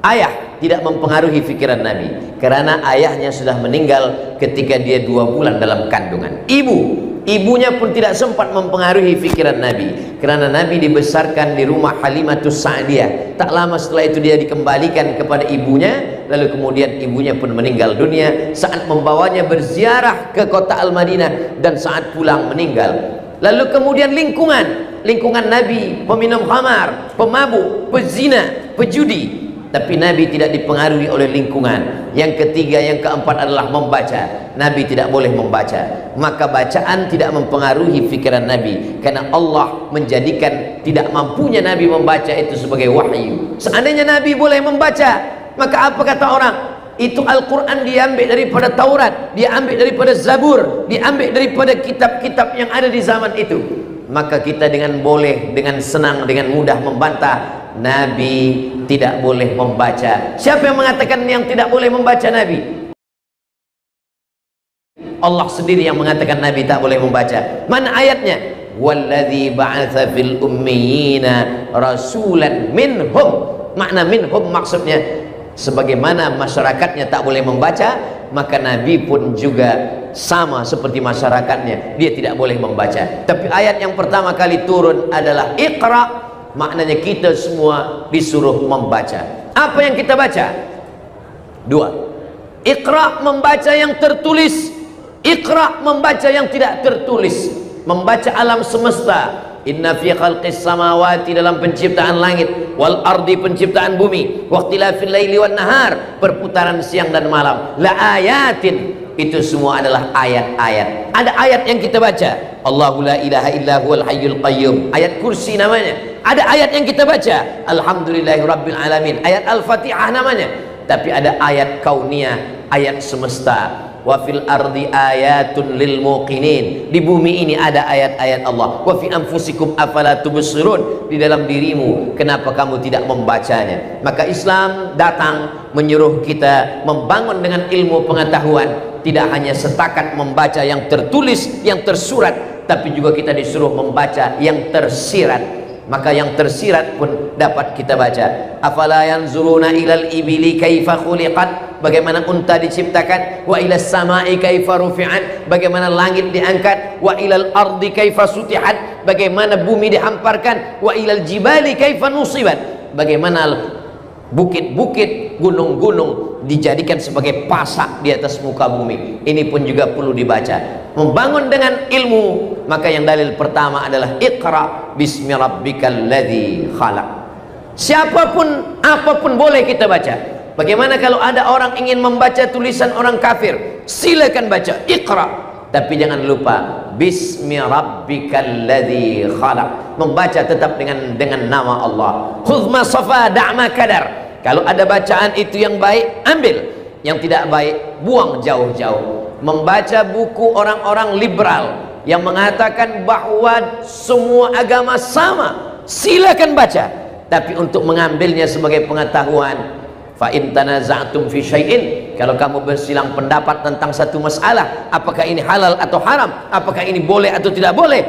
Speaker 1: Ayah tidak mempengaruhi pikiran Nabi, karena ayahnya sudah meninggal ketika dia 2 bulan dalam kandungan. Ibunya pun tidak sempat mempengaruhi pikiran Nabi, karena Nabi dibesarkan di rumah Halimatus Sa'diyah. Tak lama setelah itu dia dikembalikan kepada ibunya, lalu kemudian ibunya pun meninggal dunia saat membawanya berziarah ke kota Al-Madinah, dan saat pulang meninggal. Lalu kemudian lingkungan Nabi, peminum khamar, pemabuk, pezina, pejudi. Tapi Nabi tidak dipengaruhi oleh lingkungan. Yang ketiga, yang keempat adalah membaca. Nabi tidak boleh membaca. Maka bacaan tidak mempengaruhi fikiran Nabi, karena Allah menjadikan tidak mampunya Nabi membaca itu sebagai wahyu. Seandainya Nabi boleh membaca, maka apa kata orang? Itu Al-Quran diambil daripada Taurat, diambil daripada Zabur, diambil daripada kitab-kitab yang ada di zaman itu. Maka kita dengan boleh, dengan senang, dengan mudah membantah Nabi tidak boleh membaca. Siapa yang mengatakan yang tidak boleh membaca Nabi? Allah sendiri yang mengatakan Nabi tak boleh membaca. Mana ayatnya? Walladzi ba'atsa fil ummiyina rasulan minhum. Makna minhum maksudnya sebagaimana masyarakatnya tak boleh membaca, maka Nabi pun juga sama seperti masyarakatnya, dia tidak boleh membaca. Tapi ayat yang pertama kali turun adalah Iqra, maknanya kita semua disuruh membaca. Apa yang kita baca? Dua. Iqra, membaca yang tertulis. Iqra, membaca yang tidak tertulis. Membaca alam semesta. Inna fi khalqis samawati, dalam penciptaan langit, wal ardi, penciptaan bumi, waqtilafil laili wan nahar, perputaran siang dan malam, la ayatin, itu semua adalah ayat-ayat. Ada ayat yang kita baca, Allahu la ilaha illa huwal hayyul qayyum, ayat kursi namanya. Ada ayat yang kita baca, alhamdulillahi rabbil alamin, ayat al-fatihah namanya. Tapi ada ayat kauniyah, ayat semesta. Wa fil ardi ayatun lil muqinin, di bumi ini ada ayat-ayat Allah. Wa fi anfusikum afala tubsirun, di dalam dirimu kenapa kamu tidak membacanya? Maka Islam datang menyuruh kita membangun dengan ilmu pengetahuan, tidak hanya setakat membaca yang tertulis, yang tersurat, tapi juga kita disuruh membaca yang tersirat. Maka yang tersirat pun dapat kita baca. Afala yanzuruna ilal ibili kaifa khuliqat, bagaimana unta diciptakan, wa ilas samai kaifa rufi'at, bagaimana langit diangkat, wa ilal ardi kaifa sutihat, bagaimana bumi dihamparkan, wa ilal jibali kaifa nusibat, bagaimana bukit-bukit, gunung-gunung dijadikan sebagai pasak di atas muka bumi. Ini pun juga perlu dibaca. Membangun dengan ilmu, maka yang dalil pertama adalah Iqra bismi rabbikal ladzi khalaq. Siapapun, apapun boleh kita baca. Bagaimana kalau ada orang ingin membaca tulisan orang kafir? Silakan baca Iqra, tapi jangan lupa bismi rabbikal ladzi khalaq. Membaca tetap dengan nama Allah. Khudz ma safa da'ma kadar. Kalau ada bacaan itu yang baik, ambil. Yang tidak baik, buang jauh-jauh. Membaca buku orang-orang liberal yang mengatakan bahwa semua agama sama, silakan baca. Tapi untuk mengambilnya sebagai pengetahuan, fa in tanaza'tum fi syai'in, kalau kamu bersilang pendapat tentang satu masalah, apakah ini halal atau haram, apakah ini boleh atau tidak boleh,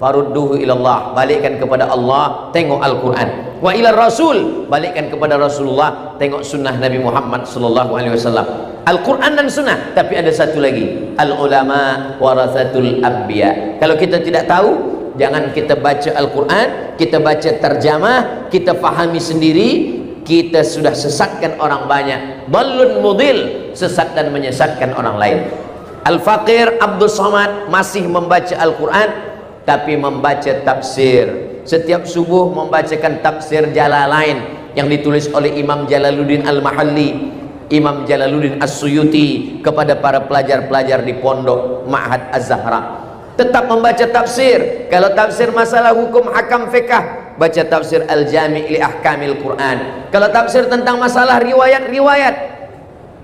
Speaker 1: farudduhu ilallah, balikkan kepada Allah, tengok Al-Quran. Wa ila Rasul, balikkan kepada Rasulullah, tengok sunnah Nabi Muhammad sallallahu alaihi wasallam. Al-Quran dan sunnah. Tapi ada satu lagi, al-ulama warathatul anbiya. Kalau kita tidak tahu, jangan kita baca Al-Quran, kita baca terjemah, kita fahami sendiri, kita sudah sesatkan orang banyak. Dallun mudil, sesat dan menyesatkan orang lain. Al-Faqir Abdul Somad masih membaca Al-Quran, tapi membaca tafsir. Setiap subuh membacakan tafsir Jalalain yang ditulis oleh Imam Jalaluddin Al-Mahalli, Imam Jalaluddin As-Suyuti, kepada para pelajar-pelajar di pondok Ma'had Az-Zahra. Tetap membaca tafsir. Kalau tafsir masalah hukum hakam fiqh, baca tafsir Al-Jami' li Ahkamil Quran. Kalau tafsir tentang masalah riwayat-riwayat,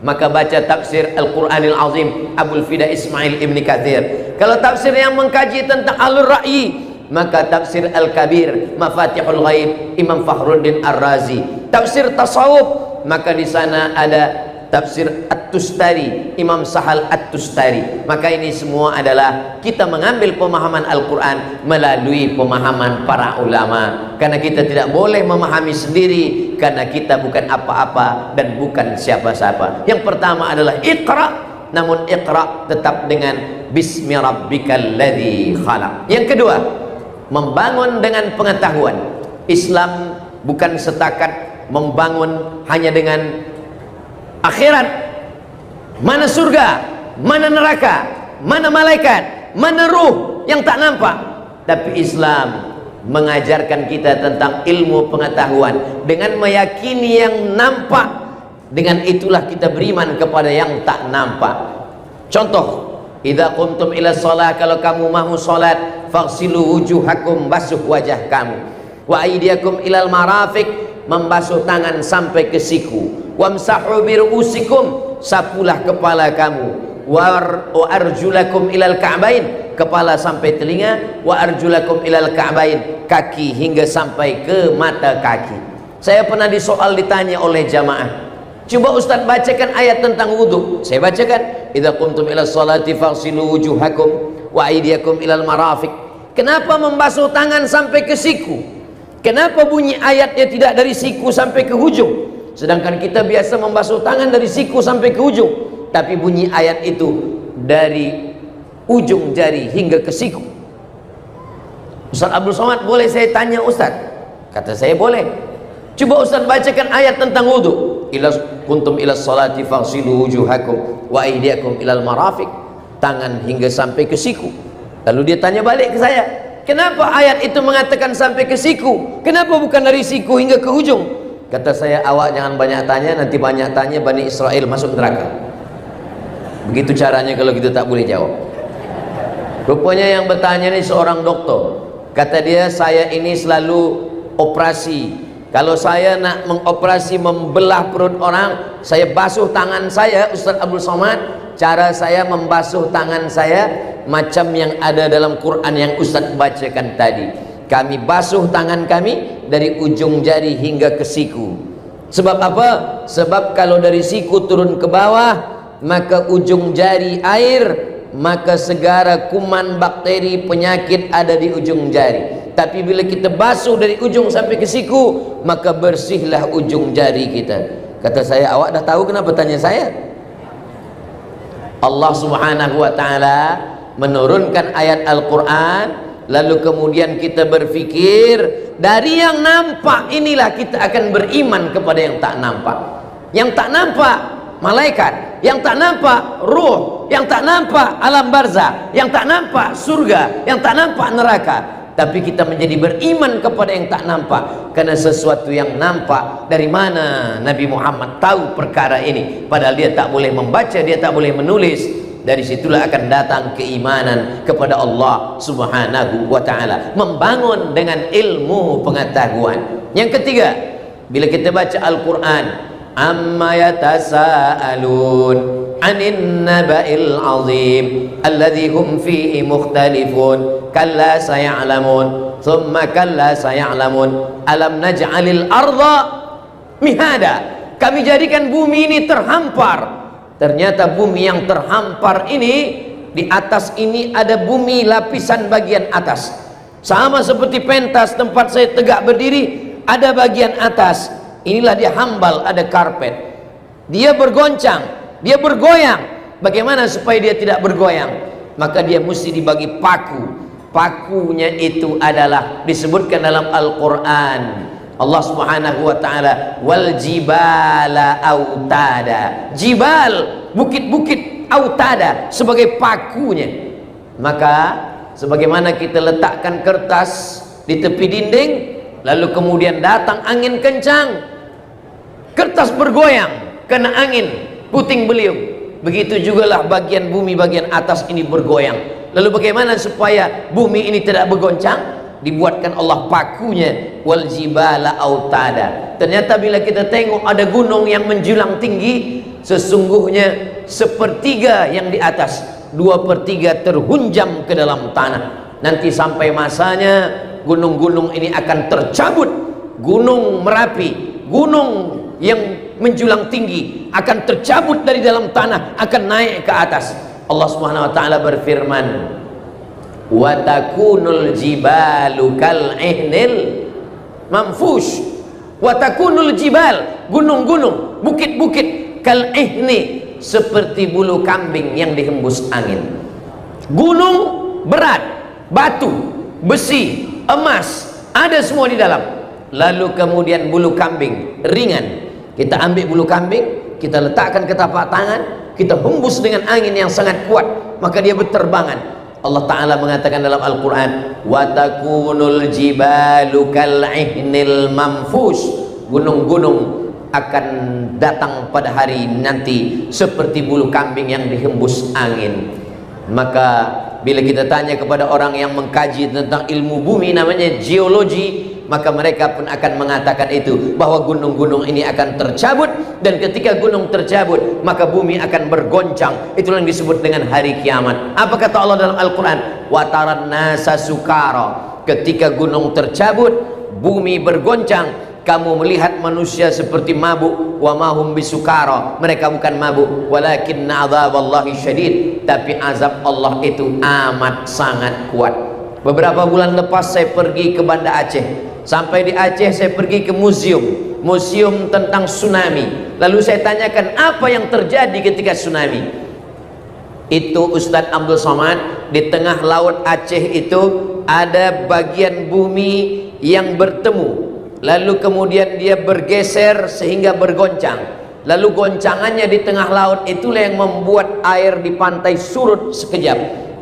Speaker 1: maka baca tafsir Al-Quranil Azim Abul Fida Ismail Ibn Kathir. Kalau tafsir yang mengkaji tentang Alur Ra'yi, maka tafsir Al-Kabir Mafatihul Ghaib Imam Fakhruddin Ar-Razi. Tafsir tasawuf, maka di sana ada tafsir At-Tustari Imam Sahal At-Tustari. Maka ini semua adalah kita mengambil pemahaman Al-Quran melalui pemahaman para ulama, karena kita tidak boleh memahami sendiri, karena kita bukan apa-apa dan bukan siapa-siapa. Yang pertama adalah Iqra, namun Iqra tetap dengan bismi rabbikal ladzi khalaq. Yang kedua, membangun dengan pengetahuan. Islam bukan setakat membangun hanya dengan akhirat, mana surga, mana neraka, mana malaikat, mana ruh yang tak nampak. Tapi Islam mengajarkan kita tentang ilmu pengetahuan dengan meyakini yang nampak. Dengan itulah kita beriman kepada yang tak nampak. Contoh, idza qumtum ila shalah, kalau kamu mahu salat, faghsilu wujuhakum, basuh wajah kamu, wa aydiyakum ilal marafiq, membasuh tangan sampai ke siku, wamsahu bi ru'usikum, sapulah kepala kamu, wa arjulakum ilal ka'bain, kepala sampai telinga, wa arjulakum ilal ka'bain, kaki hingga sampai ke mata kaki. Saya pernah disoal, ditanya oleh jamaah, coba Ustaz bacakan ayat tentang wudhu. Saya bacakan, idza qumtum ila sholati faghsilu wujuhakum wa aydiyakum ilal marafiq. Kenapa membasuh tangan sampai ke siku? Kenapa bunyi ayatnya tidak dari siku sampai ke ujung? Sedangkan kita biasa membasuh tangan dari siku sampai ke ujung, tapi bunyi ayat itu dari ujung jari hingga ke siku. Ustaz Abdul Somad, boleh saya tanya Ustaz? Kata saya boleh. Coba Ustaz bacakan ayat tentang wudu. Ila kuntum ila sholati faghsilu wujuhakum wa aydiyakum ilal marafiq. Tangan hingga sampai ke siku. Lalu dia tanya balik ke saya, kenapa ayat itu mengatakan sampai ke siku? Kenapa bukan dari siku hingga ke ujung? Kata saya, awak jangan banyak tanya, nanti banyak tanya Bani Israel masuk neraka. Begitu caranya kalau kita tak boleh jawab. Rupanya yang bertanya ini seorang dokter. Kata dia, saya ini selalu operasi. Kalau saya nak mengoperasi membelah perut orang, saya basuh tangan saya, Ustaz Abdul Somad. Cara saya membasuh tangan saya macam yang ada dalam Quran yang Ustaz bacakan tadi. Kami basuh tangan kami dari ujung jari hingga ke siku. Sebab apa? Sebab kalau dari siku turun ke bawah, maka ujung jari air, maka segala kuman, bakteri, penyakit ada di ujung jari. Tapi bila kita basuh dari ujung sampai ke siku, maka bersihlah ujung jari kita. Kata saya, awak dah tahu kenapa tanya saya? Allah Subhanahu wa ta'ala menurunkan ayat Al-Quran, lalu kemudian kita berfikir dari yang nampak inilah kita akan beriman kepada yang tak nampak. Yang tak nampak malaikat, yang tak nampak ruh, yang tak nampak alam barzah, yang tak nampak surga, yang tak nampak neraka. Tapi kita menjadi beriman kepada yang tak nampak, karena sesuatu yang nampak, dari mana Nabi Muhammad tahu perkara ini? Padahal dia tak boleh membaca, dia tak boleh menulis. Dari situlah akan datang keimanan kepada Allah Subhanahu wa ta'ala, membangun dengan ilmu pengetahuan. Yang ketiga, bila kita baca Al-Quran, amma yatasaalun anin naba'il azim alladhi hum fihi mukhtalifun kalla saya'lamun thumma kalla saya'lamun alam naj'alil arda mihada. Kami jadikan bumi ini terhampar. Ternyata bumi yang terhampar ini, di atas ini ada bumi lapisan bagian atas, sama seperti pentas tempat saya tegak berdiri, ada bagian atas. Inilah dia hambal, ada karpet. Dia bergoncang, dia bergoyang. Bagaimana supaya dia tidak bergoyang? Maka dia mesti dibagi paku. Pakunya itu adalah disebutkan dalam Al-Quran. Allah Subhanahu wa ta'ala, wal jibala autada. Jibal, bukit-bukit, autada, sebagai pakunya. Maka sebagaimana kita letakkan kertas di tepi dinding, lalu kemudian datang angin kencang, kertas bergoyang kena angin, puting beliung. Begitu jugalah bagian bumi bagian atas ini bergoyang. Lalu bagaimana supaya bumi ini tidak bergoncang? Dibuatkan Allah pakunya, wal jibala autada. Ternyata bila kita tengok ada gunung yang menjulang tinggi, sesungguhnya sepertiga yang di atas, 2/3 terhunjam ke dalam tanah. Nanti sampai masanya gunung-gunung ini akan tercabut. Gunung Merapi, gunung yang menjulang tinggi akan tercabut dari dalam tanah, akan naik ke atas. Allah Subhanahu wa ta'ala berfirman, wa takunul jibalu kal ihnil manfush. Wa takunul jibal, gunung-gunung, bukit-bukit, kal ihni, seperti bulu kambing yang dihembus angin. Gunung berat, batu, besi, emas, ada semua di dalam. Lalu kemudian bulu kambing ringan. Kita ambil bulu kambing, kita letakkan ke tapak tangan, kita hembus dengan angin yang sangat kuat, maka dia berterbangan. Allah Ta'ala mengatakan dalam Al-Quran, wa takunul jibalu kal ihnil manfush. Gunung-gunung akan datang pada hari nanti seperti bulu kambing yang dihembus angin. Maka bila kita tanya kepada orang yang mengkaji tentang ilmu bumi, namanya geologi, maka mereka pun akan mengatakan itu, bahwa gunung-gunung ini akan tercabut, dan ketika gunung tercabut maka bumi akan bergoncang. Itulah yang disebut dengan hari kiamat. Apa kata Allah dalam Al-Quran? Wa taran nasa sukara. Ketika gunung tercabut, bumi bergoncang, kamu melihat manusia seperti mabuk, wa mahum bisukara, mereka bukan mabuk, walakinna adzaballahi syadid, tapi azab Allah itu amat sangat kuat. Beberapa bulan lepas saya pergi ke Banda Aceh. Sampai di Aceh saya pergi ke museum tentang tsunami. Lalu saya tanyakan apa yang terjadi ketika tsunami. Itu Ustadz Abdul Somad, di tengah laut Aceh itu ada bagian bumi yang bertemu, lalu kemudian dia bergeser sehingga bergoncang, lalu goncangannya di tengah laut itulah yang membuat air di pantai surut sekejap,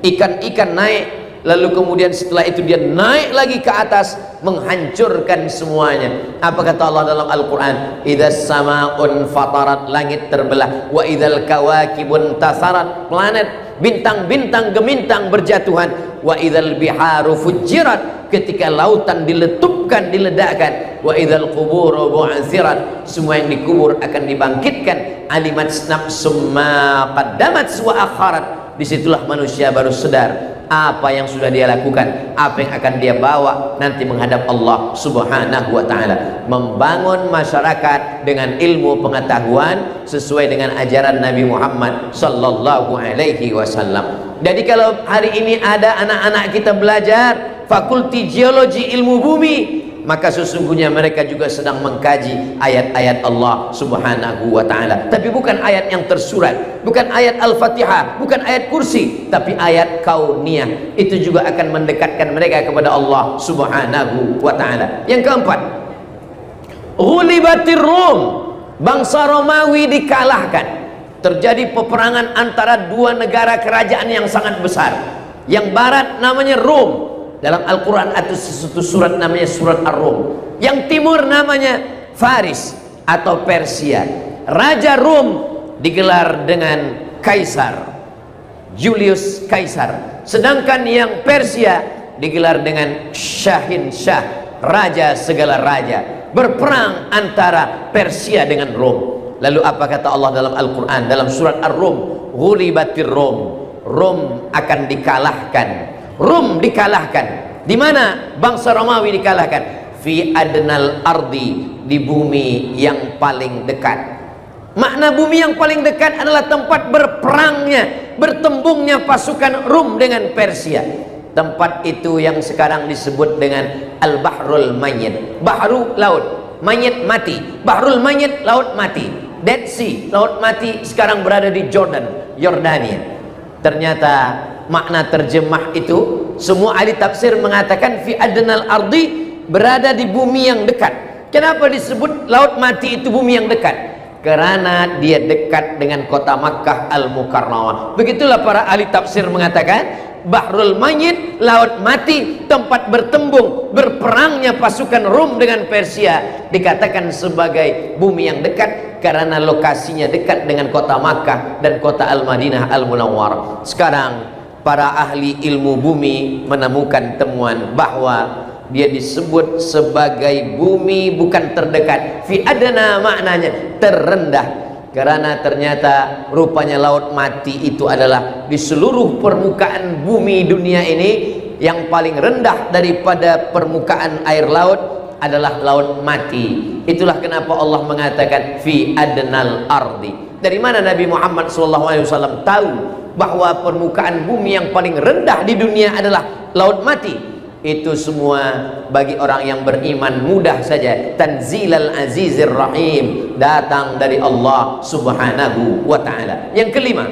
Speaker 1: ikan-ikan naik, lalu kemudian setelah itu dia naik lagi ke atas menghancurkan semuanya. Apa kata Allah dalam Al-Quran? Idzas sama'un fatarat, langit terbelah, wa idzal kawakibun tasarat, planet, bintang-bintang gemintang berjatuhan, wa idzal biharu fujirat, ketika lautan diletupkan, diledakkan, wa idzal quburu bu'athirat, semua yang dikubur akan dibangkitkan, alimat nafsum ma qaddamat wa akharat. Disitulah manusia baru sadar apa yang sudah dia lakukan, apa yang akan dia bawa nanti menghadap Allah Subhanahu wa ta'ala. Membangun masyarakat dengan ilmu pengetahuan sesuai dengan ajaran Nabi Muhammad sallallahu alaihi wasallam. Jadi kalau hari ini ada anak-anak kita belajar fakulti geologi ilmu bumi, maka sesungguhnya mereka juga sedang mengkaji ayat-ayat Allah Subhanahu wa ta'ala, tapi bukan ayat yang tersurat, bukan ayat Al-Fatihah, bukan ayat kursi, tapi ayat kauniyah. Itu juga akan mendekatkan mereka kepada Allah Subhanahu wa ta'ala. Yang keempat, ghulibatir Rum, bangsa Romawi dikalahkan. Terjadi peperangan antara dua negara kerajaan yang sangat besar. Yang barat namanya Rum, dalam Al-Quran ada sesuatu surat namanya surat Ar-Rum. Yang timur namanya Faris atau Persia. Raja Rum digelar dengan Kaisar, Julius Kaisar. Sedangkan yang Persia digelar dengan Shahin Shah, raja segala raja. Berperang antara Persia dengan Rum. Lalu apa kata Allah dalam Al-Quran dalam surat Ar-Rum? Ghulibatir Rum, Rum akan dikalahkan. Rum dikalahkan. Di mana bangsa Romawi dikalahkan? Fi adnal ardi, di bumi yang paling dekat. Makna bumi yang paling dekat adalah tempat berperangnya, bertembungnya pasukan Rum dengan Persia. Tempat itu yang sekarang disebut dengan Al-Bahrul Mayyit. Bahru, laut, Mayyit, mati. Bahrul Mayyit, laut mati. Dead Sea, laut mati, sekarang berada di Jordan, Yordania. Ternyata makna terjemah itu semua ahli tafsir mengatakan fi adnal ardi, berada di bumi yang dekat. Kenapa disebut laut mati itu bumi yang dekat? Karena dia dekat dengan kota Makkah Al-Mukarramah. Begitulah para ahli tafsir mengatakan Bahrul Mayyit, laut mati, tempat bertembung berperangnya pasukan Rum dengan Persia, dikatakan sebagai bumi yang dekat karena lokasinya dekat dengan kota Makkah dan kota Al-Madinah Al-Munawwarah. Sekarang para ahli ilmu bumi menemukan temuan bahwa dia disebut sebagai bumi bukan terdekat, fi adna maknanya terendah, karena ternyata rupanya laut mati itu adalah di seluruh permukaan bumi dunia ini yang paling rendah daripada permukaan air laut adalah laut mati. Itulah kenapa Allah mengatakan fi adnal ardi. Dari mana Nabi Muhammad SAW tahu bahwa permukaan bumi yang paling rendah di dunia adalah laut mati? Itu semua bagi orang yang beriman mudah saja. Tanzilal Azizir Rahim, datang dari Allah Subhanahu wa ta'ala. Yang kelima,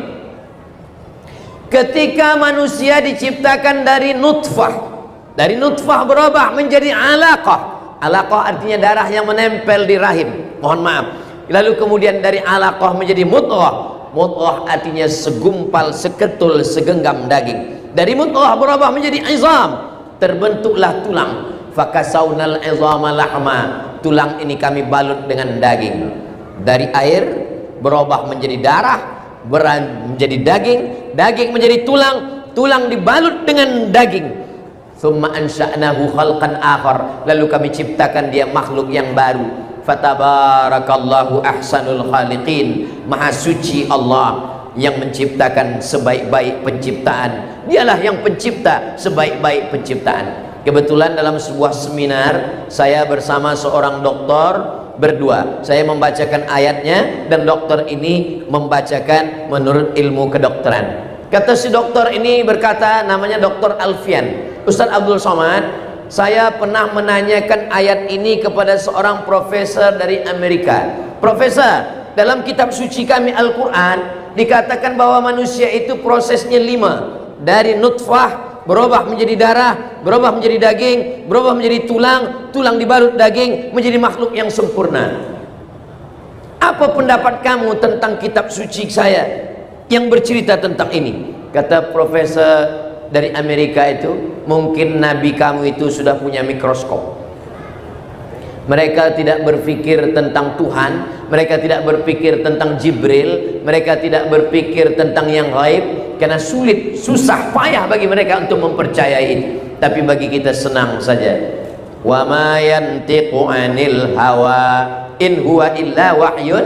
Speaker 1: ketika manusia diciptakan dari nutfah berubah menjadi alaqah. Alaqah artinya darah yang menempel di rahim, mohon maaf. Lalu kemudian dari alaqah menjadi mudghah. Mudghah artinya segumpal, seketul, segenggam daging. Dari mudghah berubah menjadi izam, terbentuklah tulang. Fakasaunal izama lahma, tulang ini kami balut dengan daging. Dari air berubah menjadi darah, menjadi daging, daging menjadi tulang, tulang dibalut dengan daging. Thumma ansha'nahu khalqan akhar, lalu kami ciptakan dia makhluk yang baru. Fatabarakallahu ahsanul khaliqin, maha suci Allah yang menciptakan sebaik-baik penciptaan. Dialah yang pencipta sebaik-baik penciptaan. Kebetulan dalam sebuah seminar saya bersama seorang doktor berdua. Saya membacakan ayatnya dan dokter ini membacakan menurut ilmu kedokteran. Kata si dokter ini berkata, namanya Dokter Alfian. Ustaz Abdul Somad, saya pernah menanyakan ayat ini kepada seorang profesor dari Amerika. Profesor, dalam kitab suci kami Al-Quran dikatakan bahwa manusia itu prosesnya 5. Dari nutfah berubah menjadi darah, berubah menjadi daging, berubah menjadi tulang, tulang dibalut daging, menjadi makhluk yang sempurna. Apa pendapat kamu tentang kitab suci saya yang bercerita tentang ini? Kata profesor dari Amerika itu, mungkin nabi kamu itu sudah punya mikroskop. Mereka tidak berpikir tentang Tuhan, mereka tidak berpikir tentang Jibril, mereka tidak berpikir tentang yang gaib, karena sulit, susah, payah bagi mereka untuk mempercayai itu. Tapi bagi kita senang saja. Wa ma yantiqu 'anil hawa in huwa illa wahyun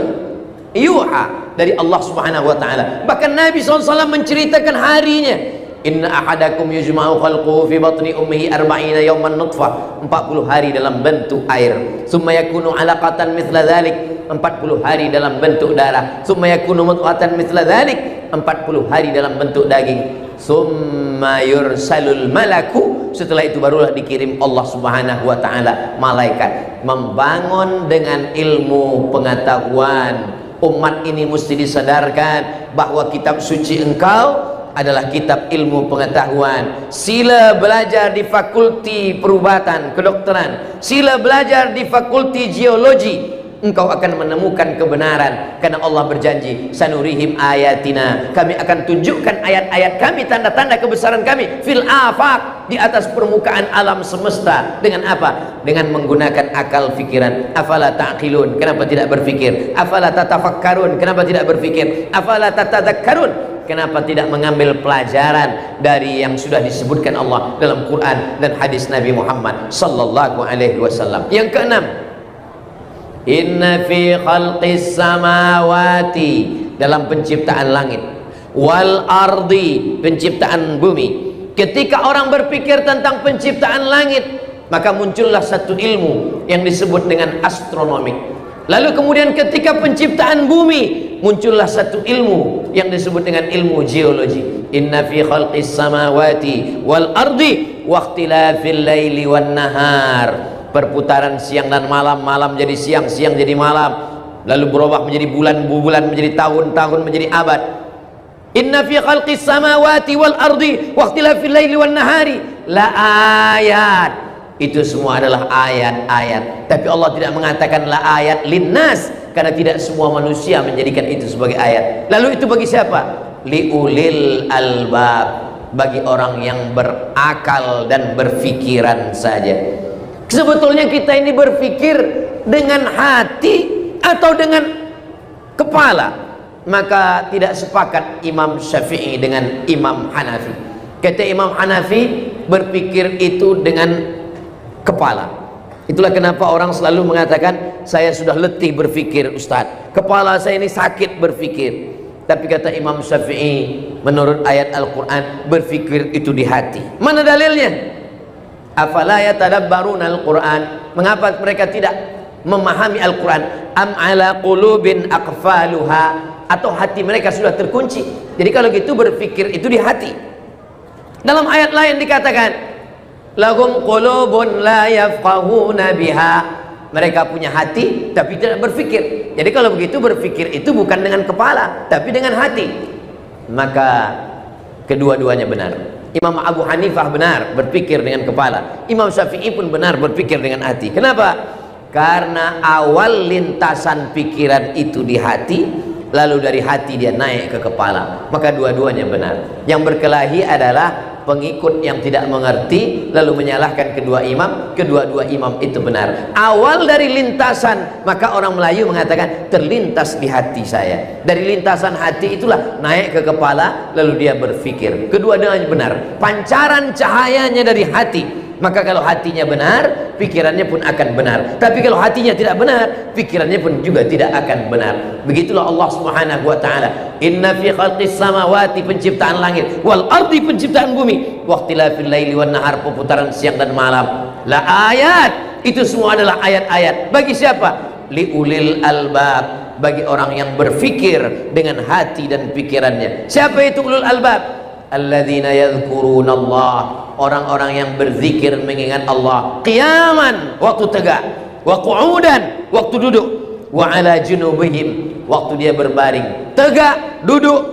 Speaker 1: yuha, dari Allah Subhanahu wa taala. Bahkan Nabi SAW menceritakan harinya. Inna ahadakum yujma'u khalquhu fi batni ummihi 40 yawman nutfah, 40 hari dalam bentuk air. Summa yakunu 'alaqatan mithla dzalik, 40 hari dalam bentuk darah. Summa yakunu mudghatan mithla dzalik, 40 hari dalam bentuk daging. Summa yursalul malaku, setelah itu barulah dikirim Allah Subhanahu wa taala malaikat. Membangun dengan ilmu pengetahuan. Umat ini mesti disadarkan bahwa kitab suci engkau adalah kitab ilmu pengetahuan. Sila belajar di fakulti perubatan kedokteran, sila belajar di fakulti geologi, engkau akan menemukan kebenaran, karena Allah berjanji, sanurihim ayatina, kami akan tunjukkan ayat-ayat kami, tanda-tanda kebesaran kami, fil afaq, di atas permukaan alam semesta. Dengan apa? Dengan menggunakan akal fikiran. Afala ta'qilun, kenapa tidak berpikir? Afala tatafakkarun, kenapa tidak berpikir? Afala tatadzakkarun, kenapa tidak mengambil pelajaran dari yang sudah disebutkan Allah dalam Quran dan hadis Nabi Muhammad sallallahu alaihi wasallam. Yang keenam, inna fi khalqis samawati, dalam penciptaan langit, wal ardi, penciptaan bumi. Ketika orang berpikir tentang penciptaan langit, maka muncullah satu ilmu yang disebut dengan astronomi. Lalu kemudian ketika penciptaan bumi, muncullah satu ilmu yang disebut dengan ilmu geologi. Inna fi khalqis samawati wal ardi wa ikhtilafil laili wan nahar, perputaran siang dan malam, malam jadi siang, siang jadi malam, lalu berubah menjadi bulan, bulan menjadi tahun, tahun menjadi abad. Inna fi khalqis samawati wal ardi wa ikhtilafil laili wan nahari la ayat, itu semua adalah ayat-ayat. Tapi Allah tidak mengatakan la ayat linnas, karena tidak semua manusia menjadikan itu sebagai ayat. Lalu itu bagi siapa? Liulil albab, bagi orang yang berakal dan berfikiran saja. Sebetulnya kita ini berpikir dengan hati atau dengan kepala? Maka tidak sepakat Imam Syafi'i dengan Imam Hanafi. Kata Imam Hanafi, berpikir itu dengan kepala. Itulah kenapa orang selalu mengatakan, saya sudah letih berpikir Ustaz, kepala saya ini sakit berpikir. Tapi kata Imam Syafi'i, menurut ayat Al-Quran, berpikir itu di hati. Mana dalilnya? Afala yatadabbaruna al-Quran, mengapa mereka tidak memahami Al-Quran? Am ala qulubin aqfaluha, atau hati mereka sudah terkunci? Jadi kalau gitu berpikir itu di hati. Dalam ayat lain dikatakan, lahum qulubun la yafqahuna biha, mereka punya hati tapi tidak berpikir. Jadi kalau begitu berpikir itu bukan dengan kepala tapi dengan hati. Maka kedua-duanya benar. Imam Abu Hanifah benar berpikir dengan kepala, Imam Syafi'i pun benar berpikir dengan hati. Kenapa? Karena awal lintasan pikiran itu di hati, lalu dari hati dia naik ke kepala. Maka dua-duanya benar. Yang berkelahi adalah pengikut yang tidak mengerti lalu menyalahkan kedua imam. Kedua-dua imam itu benar. Awal dari lintasan, maka orang Melayu mengatakan terlintas di hati saya. Dari lintasan hati itulah naik ke kepala, lalu dia berpikir. Kedua-duanya benar. Pancaran cahayanya dari hati, Maka kalau hatinya benar, pikirannya pun akan benar. Tapi kalau hatinya tidak benar, pikirannya pun juga tidak akan benar. Begitulah Allah Subhanahu wa taala. Inna fi khalqis samawati, penciptaan langit, wal ardi, penciptaan bumi, waqtilafil laili wan nahar, perputaran siang dan malam, la ayat, itu semua adalah ayat-ayat. Bagi siapa? Liulil albab, bagi orang yang berfikir dengan hati dan pikirannya. Siapa itu ulul albab? Alladzina yadhkurunallah, orang-orang yang berzikir mengingat Allah, qiyaman, waktu tegak, wa qu'udan, waktu duduk, wa ala junubihim, waktu dia berbaring, tegak, duduk,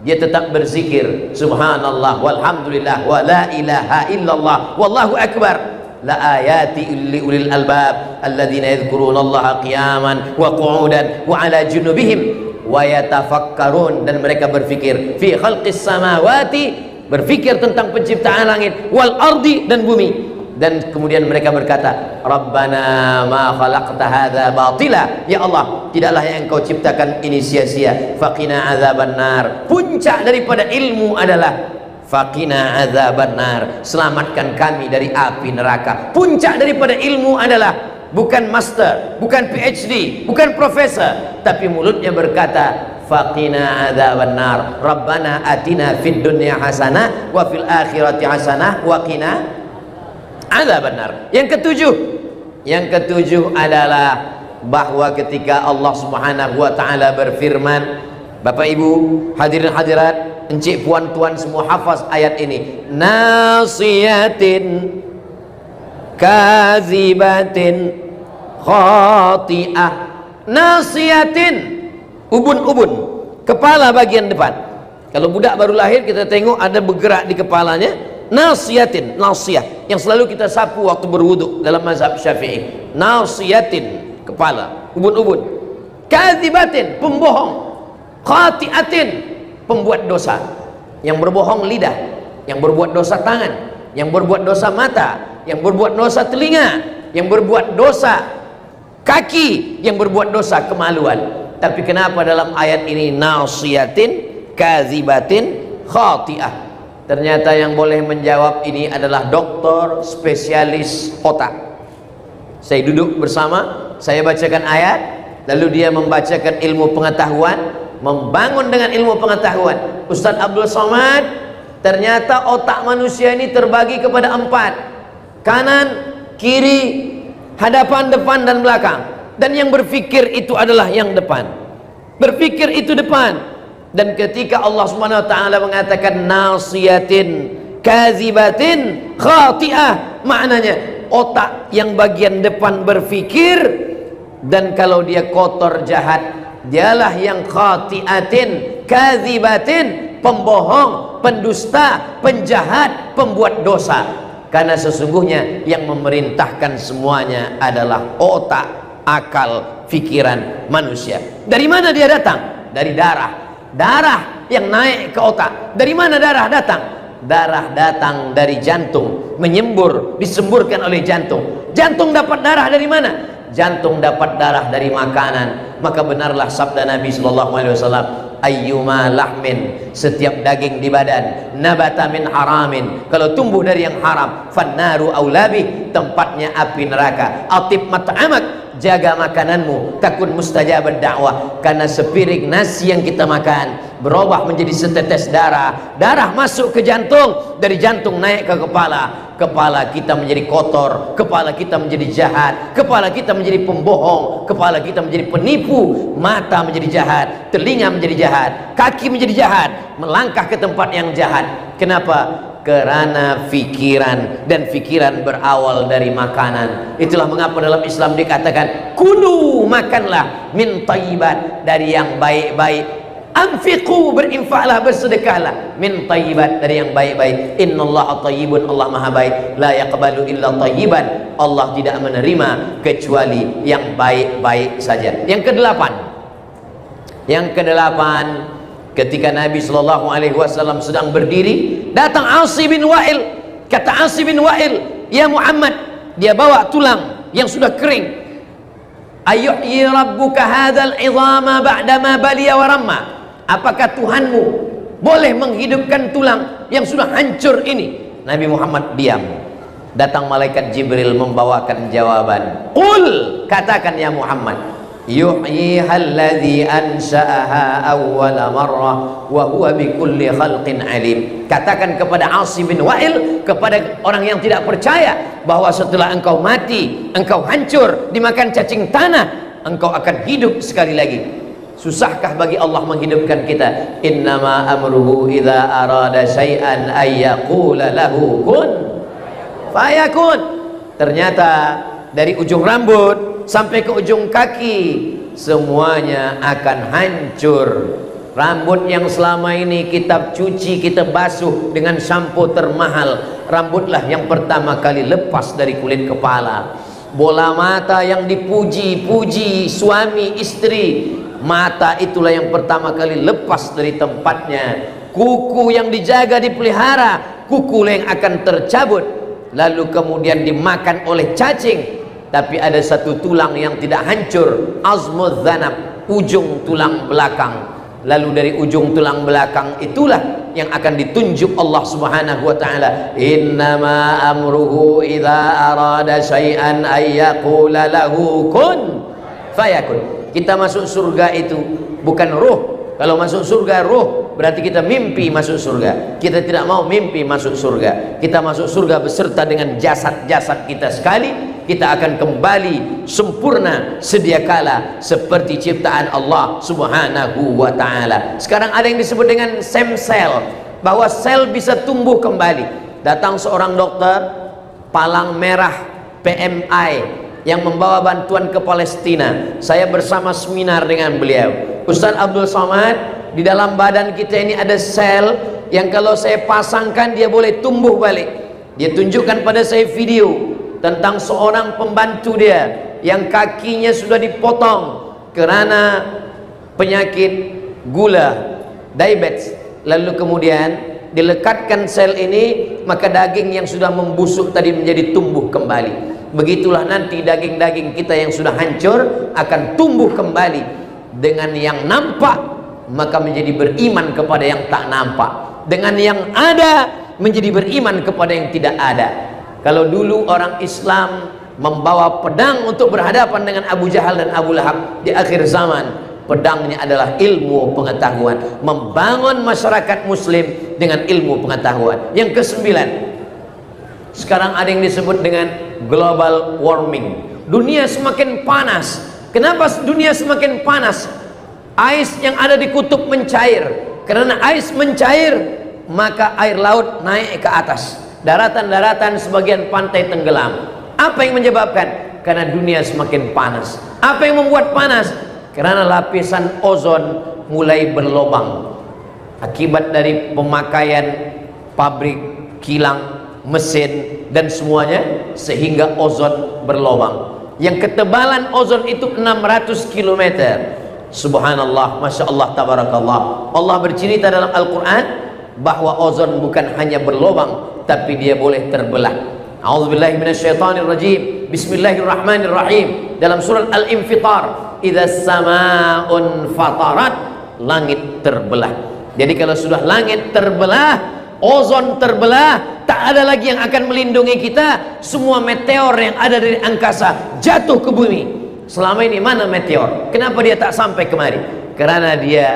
Speaker 1: dia tetap berzikir, subhanallah walhamdulillah wa la ilaha illallah wallahu akbar. La ayati li ulil albab alladzina yadhkurunallaha qiyaman wa qu'udan wa ala junubihim wa yatafakkarun, dan mereka berfikir fi khalqis samawati, berfikir tentang penciptaan langit, wal ardi, dan bumi. Dan kemudian mereka berkata, Rabbana ma khalaqta hadza batila, ya Allah, tidaklah yang engkau ciptakan ini sia-sia. Faqina azabannar, puncak daripada ilmu adalah faqina azabannar, selamatkan kami dari api neraka. Puncak daripada ilmu adalah bukan master, bukan PhD, bukan profesor, tapi mulutnya berkata faqina adzabannar, Rabbana atina fid dunya hasanah wa fil akhirati hasanah wa qina adzabannar. Yang ketujuh adalah bahwa ketika Allah Subhanahu wa taala berfirman, Bapak Ibu hadirin hadirat, encik puan tuan semua hafaz ayat ini, nasiyatin kazibatin khati'ah. Nasiyatin, ubun-ubun, kepala bagian depan. Kalau budak baru lahir kita tengok ada bergerak di kepalanya. Nasiyatin, nasiyah, yang selalu kita sapu waktu berwuduk dalam mazhab Syafi'i. Nasiyatin, kepala, ubun-ubun. Kazibatin, pembohong. Khati'atin, pembuat dosa. Yang berbohong lidah, yang berbuat dosa tangan, yang berbuat dosa mata, yang berbuat dosa telinga, yang berbuat dosa kaki, yang berbuat dosa kemaluan. Tapi kenapa dalam ayat ini nasiyatin, kazibatin, khati'ah? Ternyata yang boleh menjawab ini adalah dokter spesialis otak. Saya duduk bersama, saya bacakan ayat, lalu dia membacakan ilmu pengetahuan, membangun dengan ilmu pengetahuan. Ustaz Abdul Somad, ternyata otak manusia ini terbagi kepada 4, kanan, kiri, hadapan, depan, dan belakang. Dan yang berfikir itu adalah yang depan. Berfikir itu depan. Dan ketika Allah Subhanahu wa taala mengatakan nasiyatin kazibatin khati'ah, maknanya otak yang bagian depan berfikir, dan kalau dia kotor jahat, dialah yang khati'atin kazibatin, pembohong, pendusta, penjahat, pembuat dosa. Karena sesungguhnya yang memerintahkan semuanya adalah otak, akal, pikiran manusia. Dari mana dia datang? Dari darah. Darah yang naik ke otak. Dari mana darah datang? Darah datang dari jantung, menyembur, disemburkan oleh jantung. Jantung dapat darah dari mana? Jantung dapat darah dari makanan. Maka benarlah sabda Nabi SAW, ayyuma lahmin, setiap daging di badan, nabata min haramin, kalau tumbuh dari yang haram, fannaru aulabi, tempatnya api neraka. Atib mat'amak, jaga makananmu, takun mustajab dakwah. Karena sepiring nasi yang kita makan berubah menjadi setetes darah. Darah masuk ke jantung, dari jantung naik ke kepala. Kepala kita menjadi kotor, kepala kita menjadi jahat, kepala kita menjadi pembohong, kepala kita menjadi penipu, mata menjadi jahat, telinga menjadi jahat, kaki menjadi jahat, melangkah ke tempat yang jahat. Kenapa? Karena fikiran, dan fikiran berawal dari makanan. Itulah mengapa dalam Islam dikatakan kulu, makanlah, min thayyibat, dari yang baik-baik. Anfiqu, berinfaklah, bersedekahlah, min thayyibat, dari yang baik-baik. Innallaha thayyibun, Allah maha baik. La yaqbalu illa thayyiban, Allah tidak menerima kecuali yang baik-baik saja. Yang kedelapan, ketika Nabi SAW sedang berdiri, datang Asi bin Wa'il. Kata Asi bin Wa'il, ya Muhammad, dia bawa tulang yang sudah kering. Ayuhyi rabbuka hadzal idhama ba'dama baliya wa ramma, apakah Tuhanmu boleh menghidupkan tulang yang sudah hancur ini? Nabi Muhammad diam. Datang malaikat Jibril membawakan jawaban. Qul, katakan ya Muhammad, yuhyiha alladhi ansha'aha awwala marrah wa huwa bikulli khalqin alim. Katakan kepada Asim bin Wa'il, kepada orang yang tidak percaya bahwa setelah engkau mati, engkau hancur dimakan cacing tanah, engkau akan hidup sekali lagi. Susahkah bagi Allah menghidupkan kita? Innama amruhu idza arada syai'an ay yaqula lahu kun fayakun. Ternyata dari ujung rambut sampai ke ujung kaki semuanya akan hancur. Rambut yang selama ini kita cuci, kita basuh dengan sampo termahal, rambutlah yang pertama kali lepas dari kulit kepala. Bola mata yang dipuji-puji suami istri, mata itulah yang pertama kali lepas dari tempatnya. Kuku yang dijaga dipelihara, kuku yang akan tercabut, lalu kemudian dimakan oleh cacing. Tapi ada satu tulang yang tidak hancur, azmuz zanab, ujung tulang belakang. Lalu dari ujung tulang belakang itulah yang akan ditunjuk Allah Subhanahu wa taala. Innama amruhu idza arada syai'an ay yaqula lahu kun fayakun. Kita masuk surga itu bukan ruh. Kalau masuk surga ruh, berarti kita mimpi masuk surga. Kita tidak mau mimpi masuk surga. Kita masuk surga beserta dengan jasad-jasad kita sekali. Kita akan kembali sempurna sedia kala seperti ciptaan Allah Subhanahu wa taala. Sekarang ada yang disebut dengan stem cell, bahwa sel bisa tumbuh kembali. Datang seorang dokter palang merah PMI yang membawa bantuan ke Palestina. Saya bersama seminar dengan beliau. Ustaz Abdul Somad, di dalam badan kita ini ada sel yang kalau saya pasangkan dia boleh tumbuh balik. Dia tunjukkan pada saya video tentang seorang pembantu dia yang kakinya sudah dipotong karena penyakit gula, diabetes. Lalu kemudian dilekatkan sel ini, maka daging yang sudah membusuk tadi menjadi tumbuh kembali. Begitulah nanti daging-daging kita yang sudah hancur akan tumbuh kembali. Dengan yang nampak maka menjadi beriman kepada yang tak nampak, dengan yang ada menjadi beriman kepada yang tidak ada. Kalau dulu orang Islam membawa pedang untuk berhadapan dengan Abu Jahal dan Abu Lahab, di akhir zaman pedangnya adalah ilmu pengetahuan, membangun masyarakat muslim dengan ilmu pengetahuan. Yang kesembilan, sekarang ada yang disebut dengan global warming. Dunia semakin panas. Kenapa dunia semakin panas? Ais yang ada di kutub mencair. Karena ais mencair, maka air laut naik ke atas. Daratan-daratan sebagian pantai tenggelam. Apa yang menyebabkan? Karena dunia semakin panas. Apa yang membuat panas? Karena lapisan ozon mulai berlobang akibat dari pemakaian pabrik, kilang, mesin dan semuanya, sehingga ozon berlobang. Yang ketebalan ozon itu 600 km. Subhanallah, Masya Allah, Tabarakallah. Allah bercerita dalam Al-Quran bahwa ozon bukan hanya berlobang, tapi dia boleh terbelah. A'udzubillahi minasyaitonirrajim. Bismillahirrahmanirrahim. Dalam surat Al-Infitar, idza samaa'un fatarat, langit terbelah. Jadi kalau sudah langit terbelah, ozon terbelah, tak ada lagi yang akan melindungi kita. Semua meteor yang ada dari angkasa jatuh ke bumi. Selama ini mana meteor? Kenapa dia tak sampai kemari? Karena dia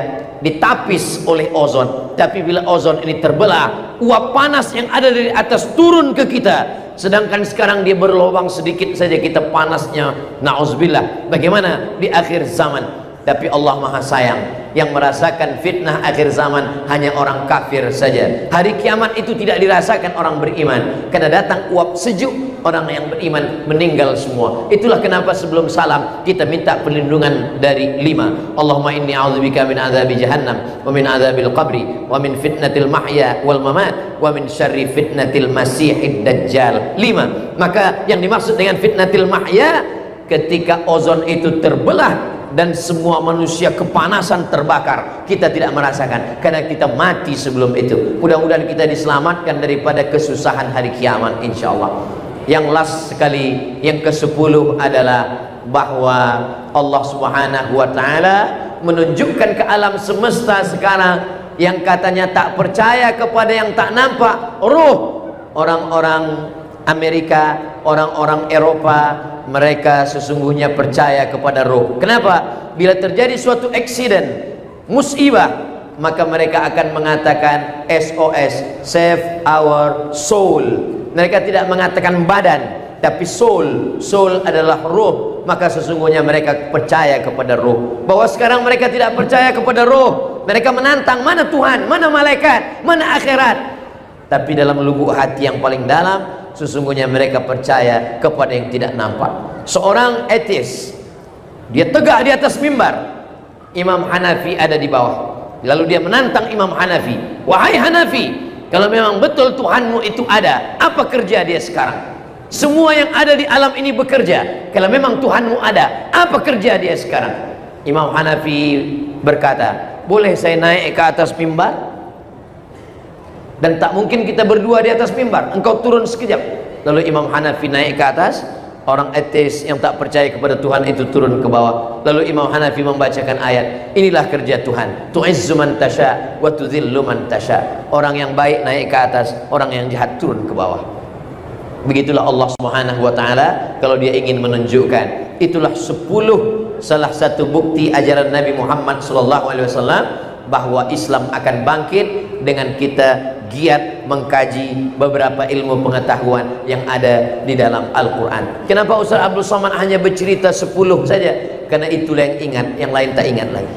Speaker 1: ditapis oleh ozon. Tapi bila ozon ini terbelah, uap panas yang ada dari atas turun ke kita. Sedangkan sekarang dia berlubang sedikit saja, kita panasnya na'udzubillah. Bagaimana di akhir zaman? Tapi Allah Maha Sayang, yang merasakan fitnah akhir zaman hanya orang kafir saja. Hari kiamat itu tidak dirasakan orang beriman, karena datang uap sejuk, orang yang beriman meninggal semua. Itulah kenapa sebelum salam kita minta perlindungan dari 5. Allahumma inni a'udzubika min adzabi jahannam wa min adzabil qabri wa min fitnatil mahya wal mamat wa min syarri fitnatil masiihid dajjal. 5. Maka yang dimaksud dengan fitnatil mahya, ketika ozon itu terbelah dan semua manusia kepanasan terbakar, kita tidak merasakan karena kita mati sebelum itu. Mudah-mudahan kita diselamatkan daripada kesusahan hari kiamat, insyaallah. Yang last sekali, yang ke-10 adalah bahwa Allah Subhanahu wa taala menunjukkan ke alam semesta sekarang yang katanya tak percaya kepada yang tak nampak, ruh, orang-orang Amerika, orang-orang Eropa, mereka sesungguhnya percaya kepada roh. Kenapa? Bila terjadi suatu accident, musibah, maka mereka akan mengatakan SOS, save our soul. Mereka tidak mengatakan badan, tapi soul. Soul adalah roh. Maka sesungguhnya mereka percaya kepada roh. Bahwa sekarang mereka tidak percaya kepada roh. Mereka menantang, mana Tuhan, mana malaikat, mana akhirat. Tapi dalam lubuk hati yang paling dalam, sesungguhnya mereka percaya kepada yang tidak nampak. Seorang ateis, dia tegak di atas mimbar, Imam Hanafi ada di bawah. Lalu dia menantang Imam Hanafi, wahai Hanafi, kalau memang betul Tuhanmu itu ada, apa kerja dia sekarang? Semua yang ada di alam ini bekerja. Kalau memang Tuhanmu ada, apa kerja dia sekarang? Imam Hanafi berkata, boleh saya naik ke atas mimbar? Dan tak mungkin kita berdua di atas mimbar, engkau turun sekejap. Lalu Imam Hanafi naik ke atas, orang ateis yang tak percaya kepada Tuhan itu turun ke bawah. Lalu Imam Hanafi membacakan ayat, inilah kerja Tuhan, tu'izzu man tasha wa tudhillu man tasha. Orang yang baik naik ke atas, orang yang jahat turun ke bawah. Begitulah Allah Subhanahu wa taala kalau dia ingin menunjukkan. Itulah 10 salah satu bukti ajaran Nabi Muhammad SAW bahwa Islam akan bangkit dengan kita giat mengkaji beberapa ilmu pengetahuan yang ada di dalam Al-Quran. Kenapa Ustaz Abdul Somad hanya bercerita 10 saja? Karena itulah yang ingat, yang lain tak ingat lagi.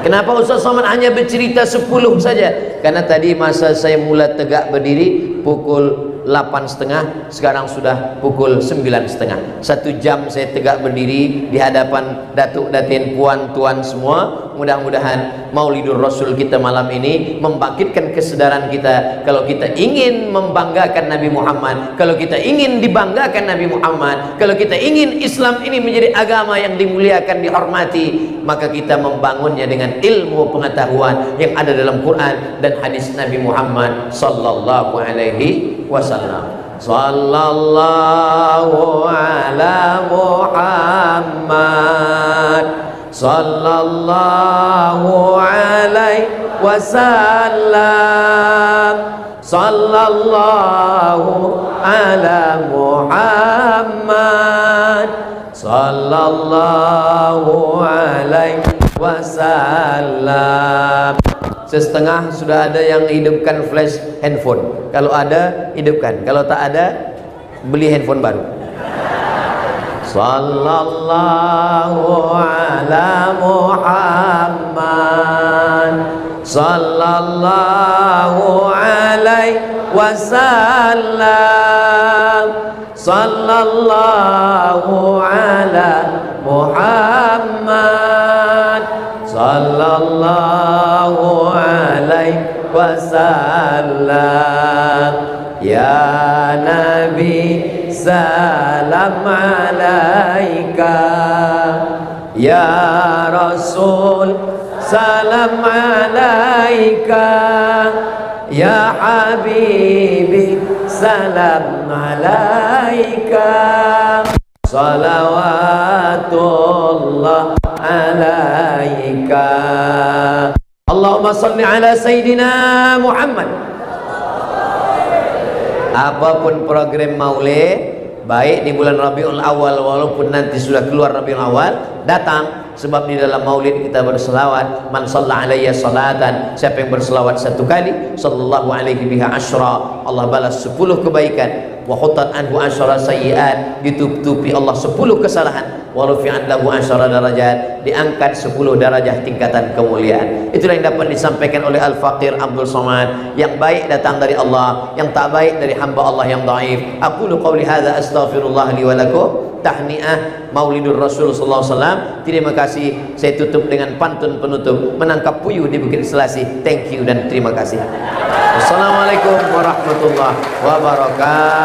Speaker 1: Kenapa Ustaz Somad hanya bercerita 10 saja? Karena tadi masa saya mula tegak berdiri pukul 8.30, sekarang sudah pukul 9.30. 1 jam saya tegak berdiri di hadapan datuk datin, puan tuan semua. Mudah-mudahan Maulidur Rasul kita malam ini membangkitkan kesedaran kita. Kalau kita ingin membanggakan Nabi Muhammad, kalau kita ingin dibanggakan Nabi Muhammad, kalau kita ingin Islam ini menjadi agama yang dimuliakan, dihormati, maka kita membangunnya dengan ilmu pengetahuan yang ada dalam Quran dan hadis Nabi Muhammad sallallahu alaihi wasallam. Sallallahu ala Muhammad sallallahu alaihi wasallam. Sallallahu ala Muhammad sallallahu alaihi wasallam. Setengah sudah ada yang hidupkan flash handphone. Kalau ada, hidupkan. Kalau tak ada, beli handphone baru. Sallallahu ala Muhammad sallallahu alaihi wasallam. Sallallahu ala Muhammad sallallahu alaihi wasallam. Ya Nabi salam alaika, ya Rasul salam alaika, ya Habibi salam alaika. Salawatullah alaika. Allahumma salli ala Sayyidina Muhammad. Apapun program maulid, baik di bulan Rabiul Awal walaupun nanti sudah keluar Rabiul Awal, datang. Sebab di dalam maulid kita berselawat, man shalla alayya salatan, siapa yang berselawat 1 kali, sallallahu alaihi biha asyra, Allah balas 10 kebaikan. Wa khutat anhu asyara sayyi'at, ditutupi Allah 10 kesalahan. Wa rufi'at lahu asyara darajat, diangkat 10 darajah tingkatan kemuliaan. Itulah yang dapat disampaikan oleh Al-Faqir Abdul Somad. Yang baik datang dari Allah, yang tak baik dari hamba Allah yang dhaif. Aqulu qawli hadza astaghfirullah li wa lakum. Tahniah Maulidur Rasul sallallahu alaihi wasallam. Terima kasih. Saya tutup dengan pantun penutup, menangkap puyuh di Bukit Selasih. Thank you dan terima kasih. Assalamualaikum warahmatullahi wabarakatuh.